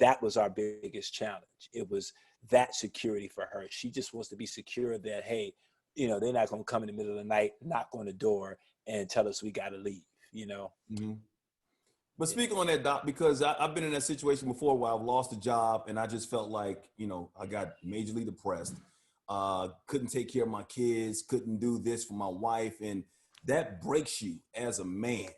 that was our biggest challenge. It was that security for her. She just wants to be secure that, hey, they're not going to come in the middle of the night, knock on the door and tell us we got to leave, But speak on that, Doc, because I've been in that situation before where I've lost a job and I just felt like, I got majorly depressed, couldn't take care of my kids, couldn't do this for my wife. And that breaks you as a man,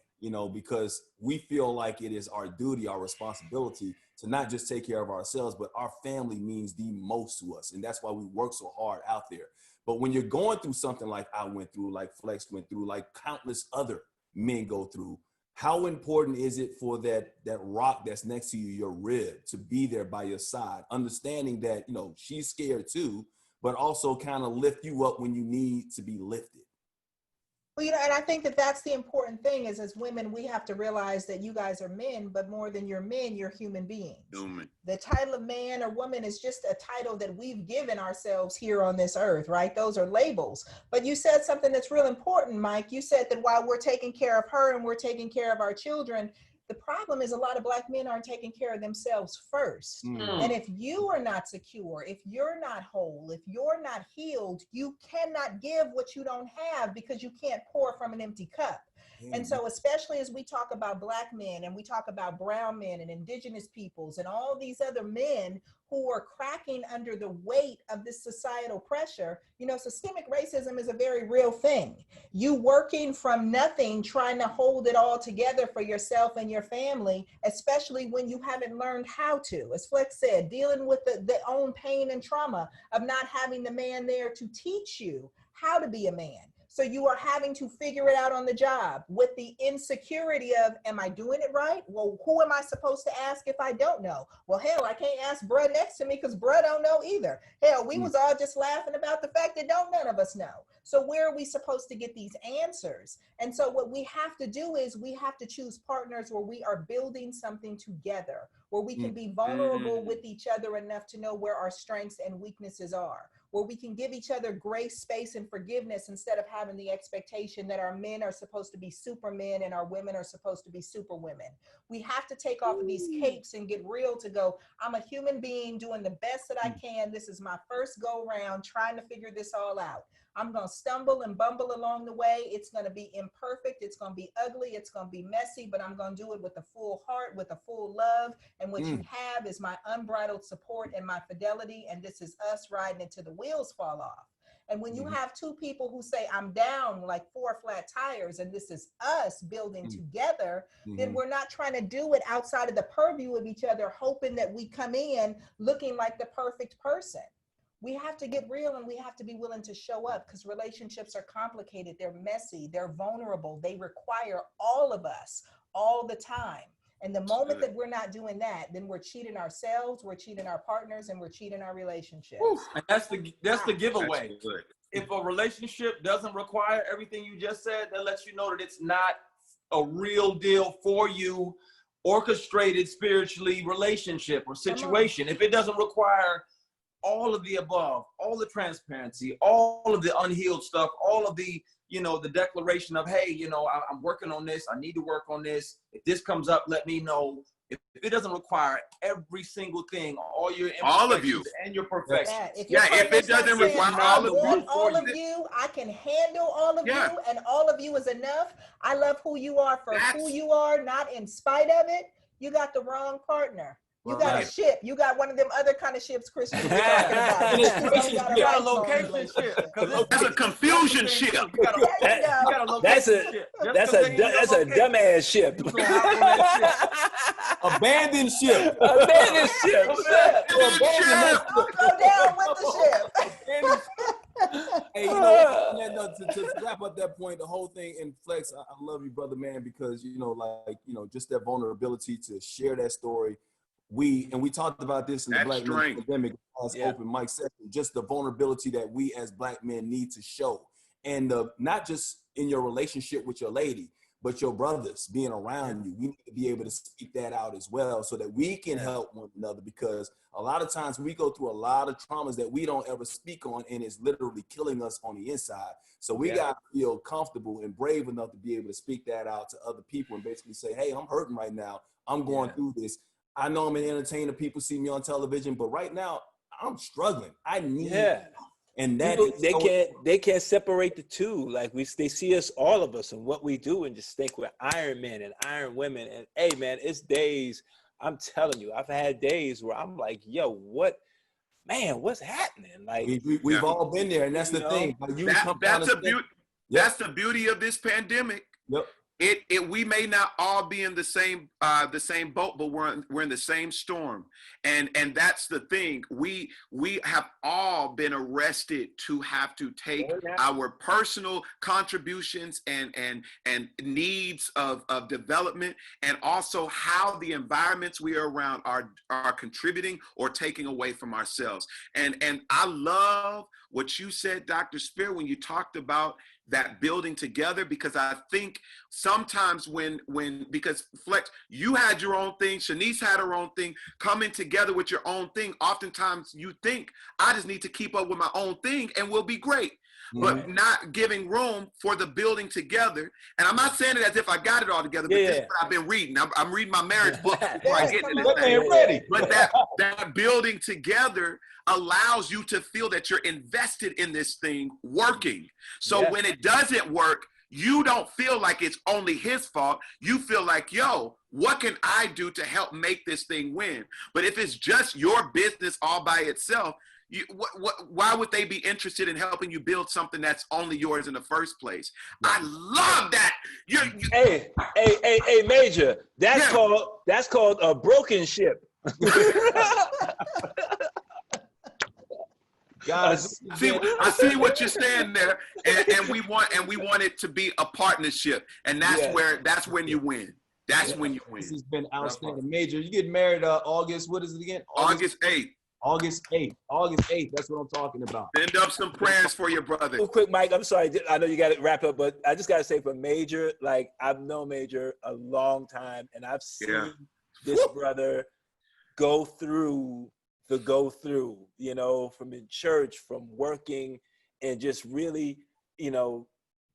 because we feel like it is our duty, our responsibility to not just take care of ourselves, but our family means the most to us. And that's why we work so hard out there. But when you're going through something like I went through, like Flex went through, like countless other men go through, how important is it for that rock that's next to you, your rib, to be there by your side, understanding that, she's scared too, but also kind of lift you up when you need to be lifted? Well, and I think that that's the important thing is, as women, we have to realize that you guys are men, but more than you're men, you're human beings. The title of man or woman is just a title that we've given ourselves here on this earth, right? Those are labels. But you said something that's real important, Mike. You said that while we're taking care of her and we're taking care of our children, the problem is a lot of Black men aren't taking care of themselves first. And if you are not secure, if you're not whole, if you're not healed, you cannot give what you don't have, because you can't pour from an empty cup. And so especially as we talk about Black men and we talk about brown men and indigenous peoples and all these other men who are cracking under the weight of this societal pressure, systemic racism is a very real thing. You working from nothing, trying to hold it all together for yourself and your family, especially when you haven't learned how to, as Flex said, dealing with the own pain and trauma of not having the man there to teach you how to be a man. So you are having to figure it out on the job with the insecurity of, am I doing it right? Well, who am I supposed to ask if I don't know? Well, hell, I can't ask bruh next to me because bruh don't know either. Hell, we was all just laughing about the fact that none of us know. So where are we supposed to get these answers? And so what we have to do is we have to choose partners where we are building something together, where we can be vulnerable with each other enough to know where our strengths and weaknesses are, where we can give each other grace, space, and forgiveness instead of having the expectation that our men are supposed to be supermen and our women are supposed to be superwomen. We have to take off of these capes and get real to go, I'm a human being doing the best that I can. This is my first go round trying to figure this all out. I'm going to stumble and bumble along the way. It's going to be imperfect. It's going to be ugly. It's going to be messy, but I'm going to do it with a full heart, with a full love. And what you have is my unbridled support and my fidelity. And this is us riding until the wheels fall off. And when you Mhm. have two people who say, I'm down like 4 flat tires and this is us building together, then Mhm. we're not trying to do it outside of the purview of each other, hoping that we come in looking like the perfect person. We have to get real and we have to be willing to show up, because relationships are complicated, they're messy, they're vulnerable, they require all of us all the time. And the moment that we're not doing that, then we're cheating ourselves, we're cheating our partners, and we're cheating our relationships. And that's the giveaway. That's good. If a relationship doesn't require everything you just said, that lets you know that it's not a real deal for you, orchestrated spiritually relationship or situation. If it doesn't require all of the above, all the transparency, all of the unhealed stuff, all of the, the declaration of, hey, I'm working on this, I need to work on this. If this comes up, let me know. If it doesn't require every single thing, all your All of you. imperfections and your perfections. Yeah, if it doesn't require all of you, all of you, I can handle all of Yeah. you, and all of you is enough. I love who you are for who That's- you are, not in spite of it. You got the wrong partner. You got a Right. ship. You got one of them other kind of ships Christian was talking about. And it's You Christian don't got You got a right location relationship. ship. 'Cause it's- That's a confusion that's the thing, ship. too. You got a location That's a ship. Just that's 'cause a they ain't your that's a location, dumbass ship. you gonna hop on that Abandoned ship. Abandoned ship. Don't go down with the ship. Hey, on that note, to wrap up that point, the whole thing, and Flex, I love you, brother, man, because just that vulnerability to share that story. We talked about this in the That's Black Men strength. Pandemic as Yeah. open mic session, just the vulnerability that we as Black men need to show, and not just in your relationship with your lady, but your brothers being around you. We need to be able to speak that out as well, so that we can help one another, because a lot of times we go through a lot of traumas that we don't ever speak on, and it's literally killing us on the inside. So we got to feel comfortable and brave enough to be able to speak that out to other people and basically say, hey, I'm hurting right now. I'm going through this. I know I'm an entertainer. People see me on television, but right now I'm struggling. I need help. And that People, is they can't separate the two. Like they see us, all of us, and what we do, and just think we're Iron Men and Iron Women. And hey, man, it's days. I'm telling you, I've had days where I'm like, yo, what's happening? Like we've all been there, and that's the thing. Like, That's the beauty of this pandemic. Yep. We may not all be in the same boat, but we're in the same storm, and that's the thing. We have all been arrested to have to take our personal contributions and needs of development, and also how the environments we are around are contributing or taking away from ourselves. And I love what you said, Dr. Spear, when you talked about that building together, because I think sometimes because Flex, you had your own thing, Shanice had her own thing, coming together with your own thing, oftentimes you think, I just need to keep up with my own thing and we'll be great. But not giving room for the building together. And I'm not saying it as if I got it all together, but this is what I've been reading. I'm reading my marriage book before I get to this thing. ready. But that building together allows you to feel that you're invested in this thing working. So when it doesn't work, you don't feel like it's only his fault. You feel like, yo, what can I do to help make this thing win? But if it's just your business all by itself, why would they be interested in helping you build something that's only yours in the first place? I love that. Hey, Major, that's called a broken ship. Guys, I see what you're saying there, and we want it to be a partnership, and that's when you win. That's when you win. This has been outstanding. Major, you get married August, what is it again? August 8th. August 8th. That's what I'm talking about. Send up some prayers for your brother. Real quick, Mike, I'm sorry. I know you got to wrap up, but I just got to say for Major, like I've known Major a long time, and I've seen this brother go through, from in church, from working, and just really,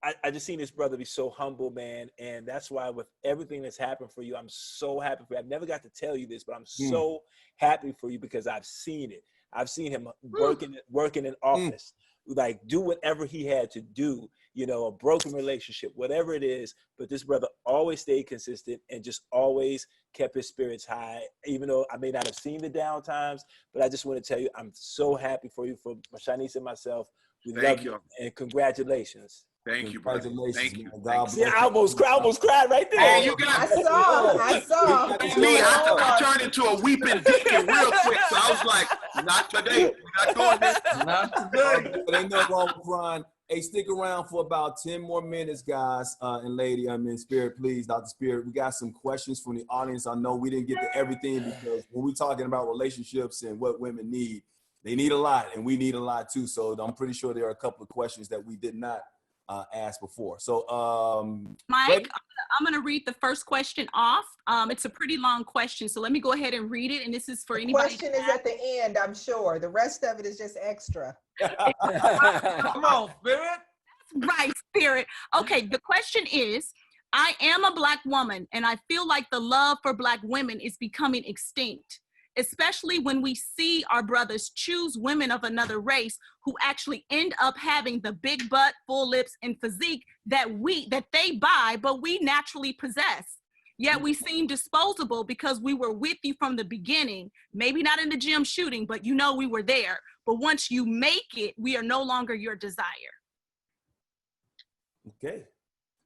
I just seen this brother be so humble, man. And that's why with everything that's happened for you, I'm so happy for you. I've never got to tell you this, but I'm so happy for you because I've seen it. I've seen him working in office, like do whatever he had to do, a broken relationship, whatever it is. But this brother always stayed consistent and just always kept his spirits high, even though I may not have seen the down times. But I just want to tell you, I'm so happy for you, for Shanice and myself. We Thank love you. and congratulations. Thank you, brother. Congratulations, Thank you. man. Thank God you. See, I almost cried right there. Hey, you I got saw. me. I turned into a weeping deacon real quick. So I was like, not today. We're not doing this. Not today. But ain't nothing wrong with crying. Hey, stick around for about 10 more minutes, guys and lady. Spirit, please, Dr. Spirit. We got some questions from the audience. I know we didn't get to everything because when we're talking about relationships and what women need, they need a lot and we need a lot too. So I'm pretty sure there are a couple of questions that we did not asked before. So, Mike, ready? I'm going to read the first question off. It's a pretty long question, so let me go ahead and read it. And this is for The anybody. question is at the end, I'm sure. The rest of it is just extra. Come on, Spirit. Right, Spirit. Okay, the question is, I am a Black woman, and I feel like the love for Black women is becoming extinct, especially when we see our brothers choose women of another race who actually end up having the big butt, full lips, and physique that they buy, but we naturally possess. Yet we seem disposable because we were with you from the beginning, maybe not in the gym shooting, but you know we were there. But once you make it, we are no longer your desire. Okay.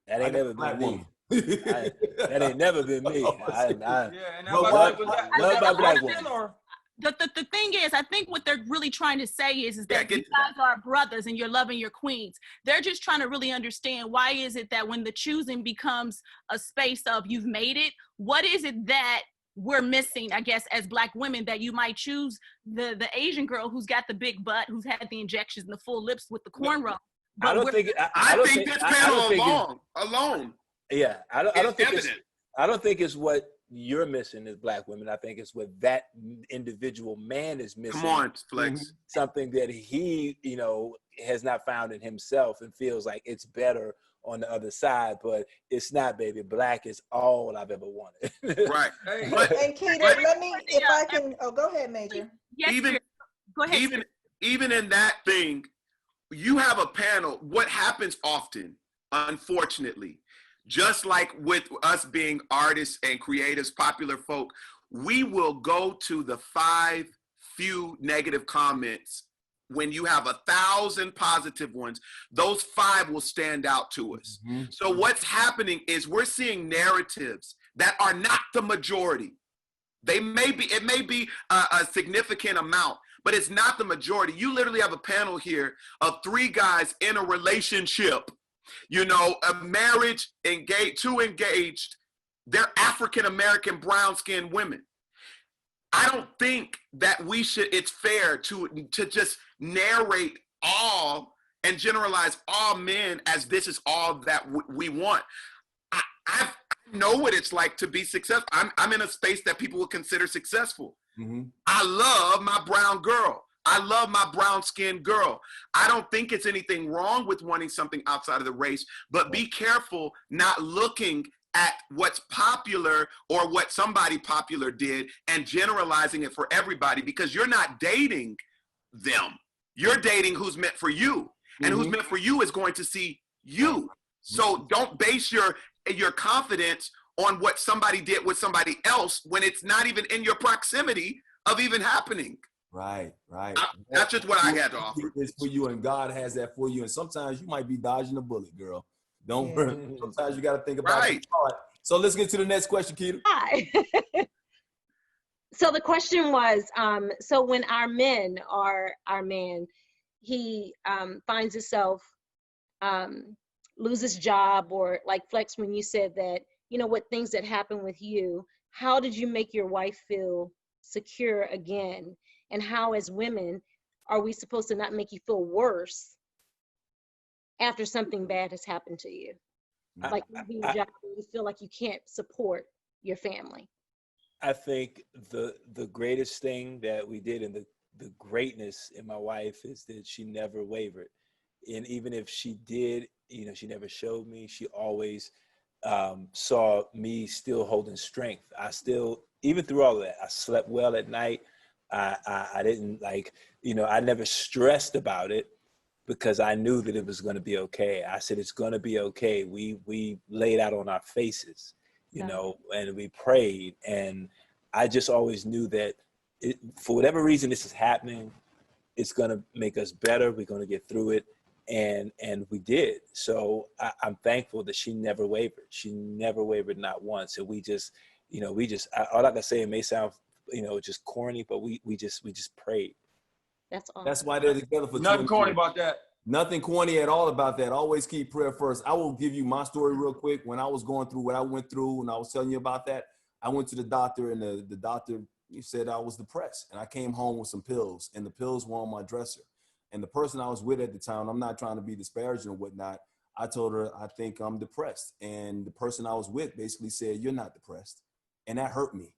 That ain't never been me. That ain't never been me. Yeah, and But was what- that love a Black question women. or? The thing is, I think what they're really trying to say is Yeah, that get you to that. guys are brothers and you're loving your queens. They're just trying to really understand, why is it that when the choosing becomes a space of you've made it, what is it that we're missing, I guess, as Black women, that you might choose the Asian girl who's got the big butt, who's had the injections and the full lips with the cornrow. I don't think. I don't think this I panel don't think it's- alone Yeah, I don't is think it's. evident. I don't think it's what you're missing as Black women. I think it's what that individual man is missing. Come on, Flex. Something that he, has not found in himself and feels like it's better on the other side, but it's not, baby. Black is all I've ever wanted. Right. Hey, But And Keita, let me, if I can, go ahead, Major. Yes, even Spirit. Go ahead. even in that thing, you have a panel. What happens often, unfortunately, just like with us being artists and creatives, popular folk, we will go to the 5 few negative comments. When you have 1,000 positive ones, those 5 will stand out to us. Mm-hmm. So what's happening is we're seeing narratives that are not the majority. It may be a significant amount, but it's not the majority. You literally have a panel here of 3 guys in a relationship, a marriage, engaged, they're African-American brown-skinned women. I don't think that it's fair to just narrate all and generalize all men as this is all that we want. I know what it's like to be successful. I'm in a space that people would consider successful. Mm-hmm. I love my brown girl. I love my brown-skinned girl. I don't think it's anything wrong with wanting something outside of the race, but be careful not looking at what's popular or what somebody popular did and generalizing it for everybody, because you're not dating them. You're dating who's meant for you. And who's meant for you is going to see you. So don't base your confidence on what somebody did with somebody else when it's not even in your proximity of even happening. Right. That's just what I had to offer. It's for you, and God has that for you. And sometimes you might be dodging a bullet, girl. Don't worry. Sometimes you got to think about it. So let's get to the next question, Keita. Hi. So the question was, so when our man, he finds himself, loses job, or like Flex, when you said that, what things that happened with you, how did you make your wife feel secure again? And how, as women, are we supposed to not make you feel worse after something bad has happened to you? Like losing your job, you feel like you can't support your family. I think the greatest thing that we did, and the greatness in my wife, is that she never wavered. And even if she did, she never showed me. She always saw me still holding strength. I still, even through all of that, I slept well at night. I didn't I never stressed about it, because I knew that it was going to be okay. I said, it's going to be okay. We laid out on our faces, and we prayed. And I just always knew that for whatever reason this is happening, it's going to make us better. We're going to get through it. And we did. So I'm thankful that she never wavered. She never wavered, not once. And we just, all I can say, it may sound, just corny, but we just prayed. That's awesome. That's why they're together for 20 Nothing corny years. about that. Nothing corny at all about that. Always keep prayer first. I will give you my story real quick. When I was going through what I went through, and I was telling you about that, I went to the doctor, and the doctor, he said I was depressed. And I came home with some pills, and the pills were on my dresser. And the person I was with at the time, I'm not trying to be disparaging or whatnot, I told her, I think I'm depressed. And the person I was with basically said, you're not depressed. And that hurt me.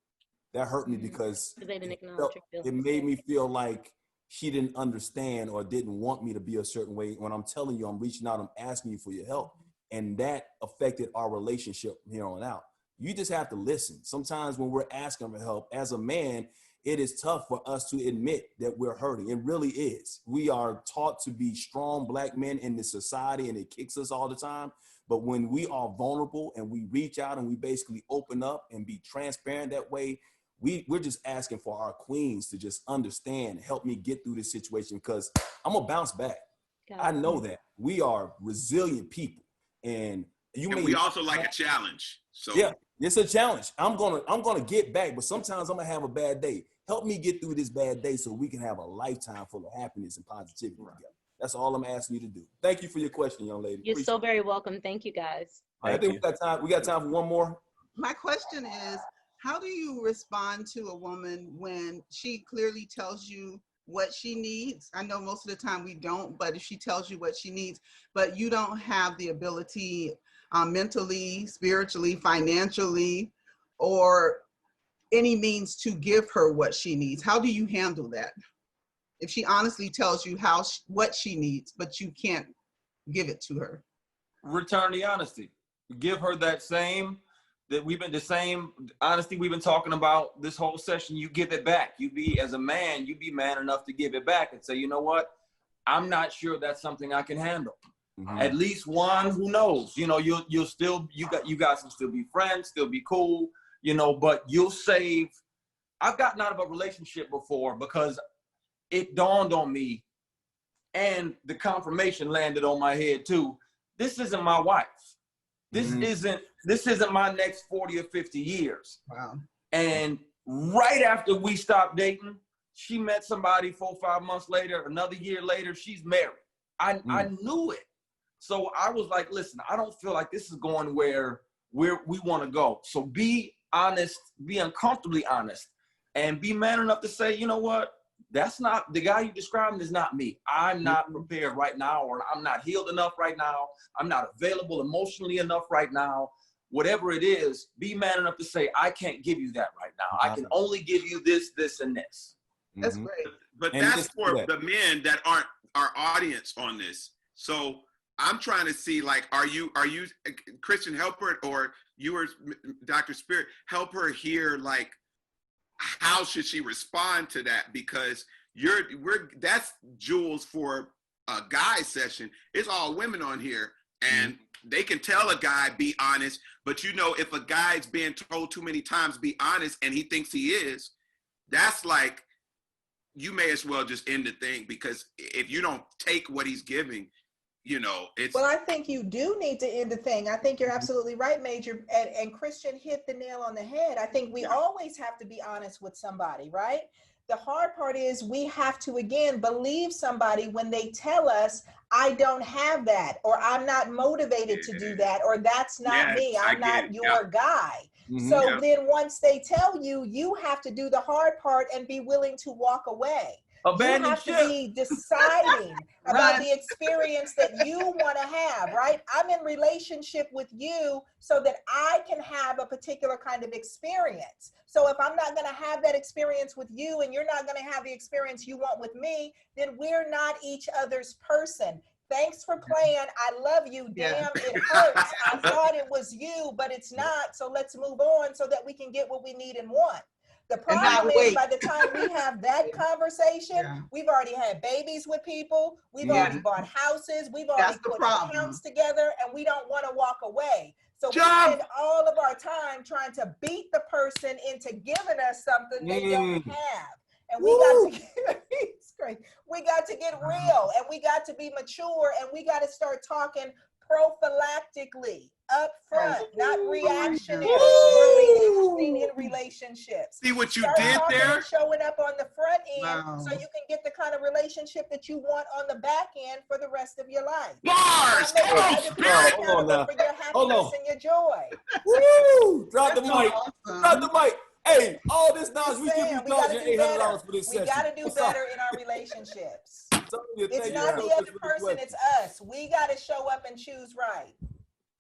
That hurt me because They didn't acknowledge your it feelings. made me feel like she didn't understand or didn't want me to be a certain way. When I'm telling you, I'm reaching out, I'm asking you for your help. And that affected our relationship from here on out. You just have to listen. Sometimes when we're asking for help, as a man, it is tough for us to admit that we're hurting. It really is. We are taught to be strong Black men in this society, and it kicks us all the time. But when we are vulnerable and we reach out and we basically open up and be transparent that way, we're just asking for our queens to just understand, help me get through this situation, because I'm gonna bounce back. I know that. We are resilient people. And we also like a challenge. So yeah, it's a challenge. I'm gonna get back, but sometimes I'm gonna have a bad day. Help me get through this bad day so we can have a lifetime full of happiness and positivity together. That's all I'm asking you to do. Thank you for your question, young lady. You're so very welcome. Thank you, guys. I think we got time. We got time for one more. My question is, how do you respond to a woman when she clearly tells you what she needs? I know most of the time we don't, but if she tells you what she needs, but you don't have the ability mentally, spiritually, financially, or any means to give her what she needs, how do you handle that? If she honestly tells you what she needs, but you can't give it to her. Return the honesty. Give her the same honesty we've been talking about this whole session. You give it back. As a man, you be man enough to give it back and say, you know what? I'm not sure that's something I can handle. Mm-hmm. At least one who knows, you guys can still be friends, still be cool, but you'll save. I've gotten out of a relationship before because it dawned on me, and the confirmation landed on my head too. This isn't my wife. This isn't my next 40 or 50 years. Wow. And right after we stopped dating, she met somebody 4 or 5 months later, another year later, she's married. I knew it. So I was like, listen, I don't feel like this is going where we want to go. So be honest, be uncomfortably honest, and be man enough to say, you know what? That's not the guy you described is not me. I'm not prepared right now, or I'm not healed enough right now. I'm not available emotionally enough right now. Whatever it is, be man enough to say, I can't give you that right now. I can only give you this, this, and this. That's great. But that's for the men that aren't our audience on this. So I'm trying to see, like, are you Christian, help her, or you or Dr. Spirit, help her hear, like, how should she respond to that? Because that's jewels for a guy session. It's all women on here, and they can tell a guy, be honest, but if a guy's being told too many times, be honest, and he thinks he is, that's like, you may as well just end the thing, because if you don't take what he's giving, it's. Well, I think you do need to end the thing. I think you're absolutely right, Major. And Christian hit the nail on the head. I think we always have to be honest with somebody, right? The hard part is we have to, again, believe somebody when they tell us, I don't have that, or I'm not motivated to do that, or that's not me. I'm not your guy. So then once they tell you, you have to do the hard part and be willing to walk away. You have to be deciding about the experience that you want to have, right? I'm in relationship with you so that I can have a particular kind of experience. So if I'm not going to have that experience with you, and you're not going to have the experience you want with me, then we're not each other's person. Thanks for playing. I love you. Damn, it hurts. I thought it was you, but it's not. So let's move on so that we can get what we need and want. The problem is, by the time we have that conversation, we've already had babies with people. We've already bought houses. We've already put accounts together, and we don't want to walk away. So we spend all of our time trying to beat the person into giving us something they don't have. and we got to get, it's great. We got to get real, and we got to be mature, and we got to start talking prophylactically up front, not reactionary. We're reacting in relationships. See what you Start did talking there? and showing up on the front end, Wow. so you can get the kind of relationship that you want on the back end for the rest of your life. Bars! Not Come making on, other people Spirit! Hold on now. accountable for your Hold on. happiness and your joy. Woo! Drop the That's mic. awesome. Drop the mic. Hey, all this knowledge, Just we give saying, you we gotta charging do better. $800 for this We session. got to do What's up? better in our relationships. Sonia, It's thank you not so the much other for the person, question. it's us. We got to show up and choose right.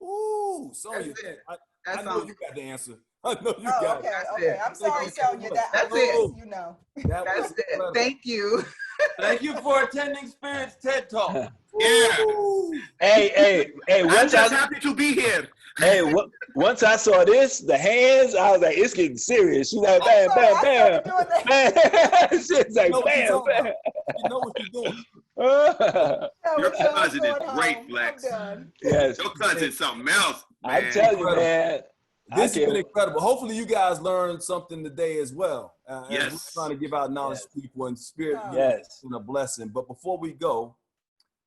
Ooh, Sonia, That's it. I That's know all. you got the answer. I know you Oh, got okay, it. That's okay. it. I'm sorry, Thank you so Sonia. much. That That's was, it. you know. That was That's it. incredible. Thank you. Thank you for attending Spirit's TED Talk. Yeah. Ooh. Hey, I'm once just I happy to be here. once I saw this, the hands, I was like, it's getting serious. She's like, bam, bam, bam. She's like, You know what you're bam, talking bam. about. You know what you're doing. Your cousin is great, Flex. Yes, Your cousin's something else, I man. tell you, man. This I has been can't- incredible. Hopefully, you guys learned something today as well. As Yes. we're trying to give out knowledge to people and spirit Yes. and a blessing. But before we go,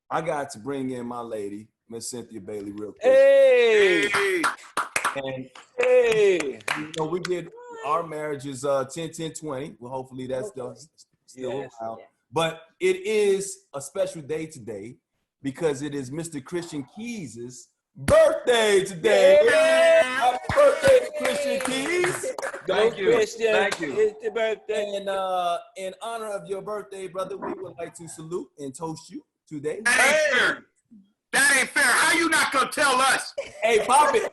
I got to bring in my lady, Miss Cynthia Bailey, real quick. Hey, Hey. And hey. you know, we did our marriage is 10-10-20. Well, hopefully that's still Yes. around. But it is a special day today because it is Mr. Christian Keys' birthday today. Happy birthday to Christian Keys. Thank you. Christian. Thank you. It's your birthday. And in honor of your birthday, brother, we would like to salute and toast you today. That ain't fair. That ain't fair. How you not gonna tell us? Hey, pop it.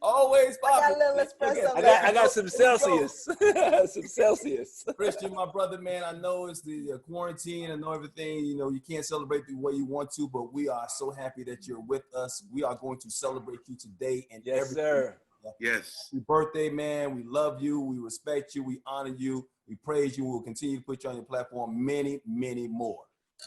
Always pop I got a it. little espresso I got some Celsius. Some Celsius. Christian, my brother, man, I know it's the quarantine. I know everything, you know, you can't celebrate the way you want to, but we are so happy that you're with us. We are going to celebrate you today and Yes, every sir. Yes. Happy birthday, man. We love you. We respect you. We honor you. We praise you. We'll continue to put you on your platform many, many more.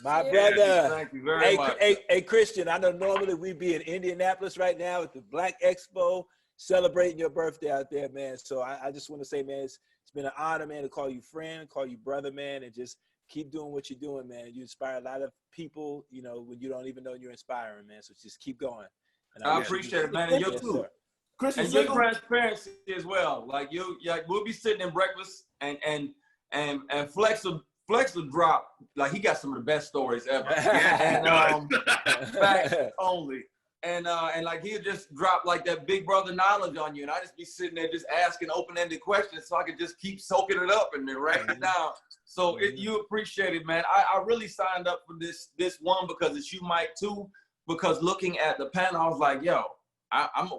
My Yes, brother. thank you very much. Hey, Christian, I know normally we'd be in Indianapolis right now at the Black Expo celebrating your birthday out there, man. So I just want to say, man, it's been an honor, man, to call you friend, call you brother, man, and just keep doing what you're doing, man. You inspire a lot of people, you know, when you don't even know you're inspiring, man. So just keep going. And I wish you- appreciate it, man. And Yes, your sir. Christian, and your single? transparency as well. Like we'll be sitting in breakfast and Flex will drop, like he got some of the best stories ever. And facts only. And like he'll just drop like that big brother knowledge on you, and I just be sitting there just asking open-ended questions so I could just keep soaking it up and then writing it down. So you appreciate it, man. I really signed up for this one because it's you, Mike, too. Because looking at the panel, I was like, yo,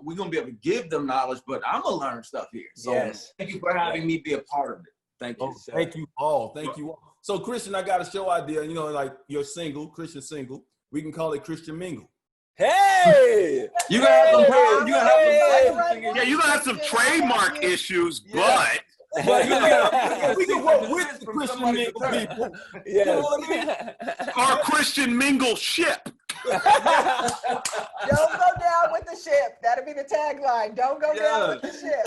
we're gonna be able to give them knowledge, but I'm gonna learn stuff here. So Yes. thank you for having me be a part of it. Thank you. Oh, thank you all. Thank you all. So, Christian, I got a show idea. You know, like you're single, Christian single. We can call it Christian Mingle. Hey! You gonna have some power. You gonna have some licensing Yeah, you're gonna have some trademark issues, but But you know, we see can work what with this is the from Christian somebody's Mingle attorney. people. Yes. You know what I mean? our Christian mingle ship. Don't go down with the ship. That'll be the tagline. Don't go down with the ship.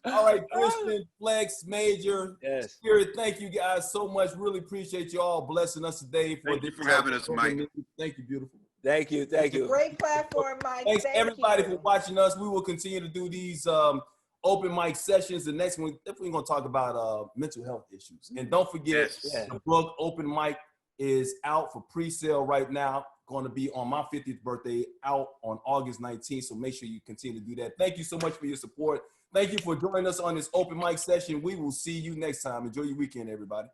All right, Christian, Flex, Major, Yes. Spirit, thank you guys so much. Really appreciate you all blessing us today. Thank you for having us, Mike. Thank you, beautiful. Thank you. Thank you. Great platform, Mike. Thanks Thank everybody you. for watching us. We will continue to do these open mic sessions. The next one, definitely going to talk about mental health issues. And don't forget, Yes. the book Open Mic is out for pre-sale right now. Going to be on my 50th birthday, out on August 19th. So make sure you continue to do that. Thank you so much for your support. Thank you for joining us on this open mic session. We will see you next time. Enjoy your weekend, everybody.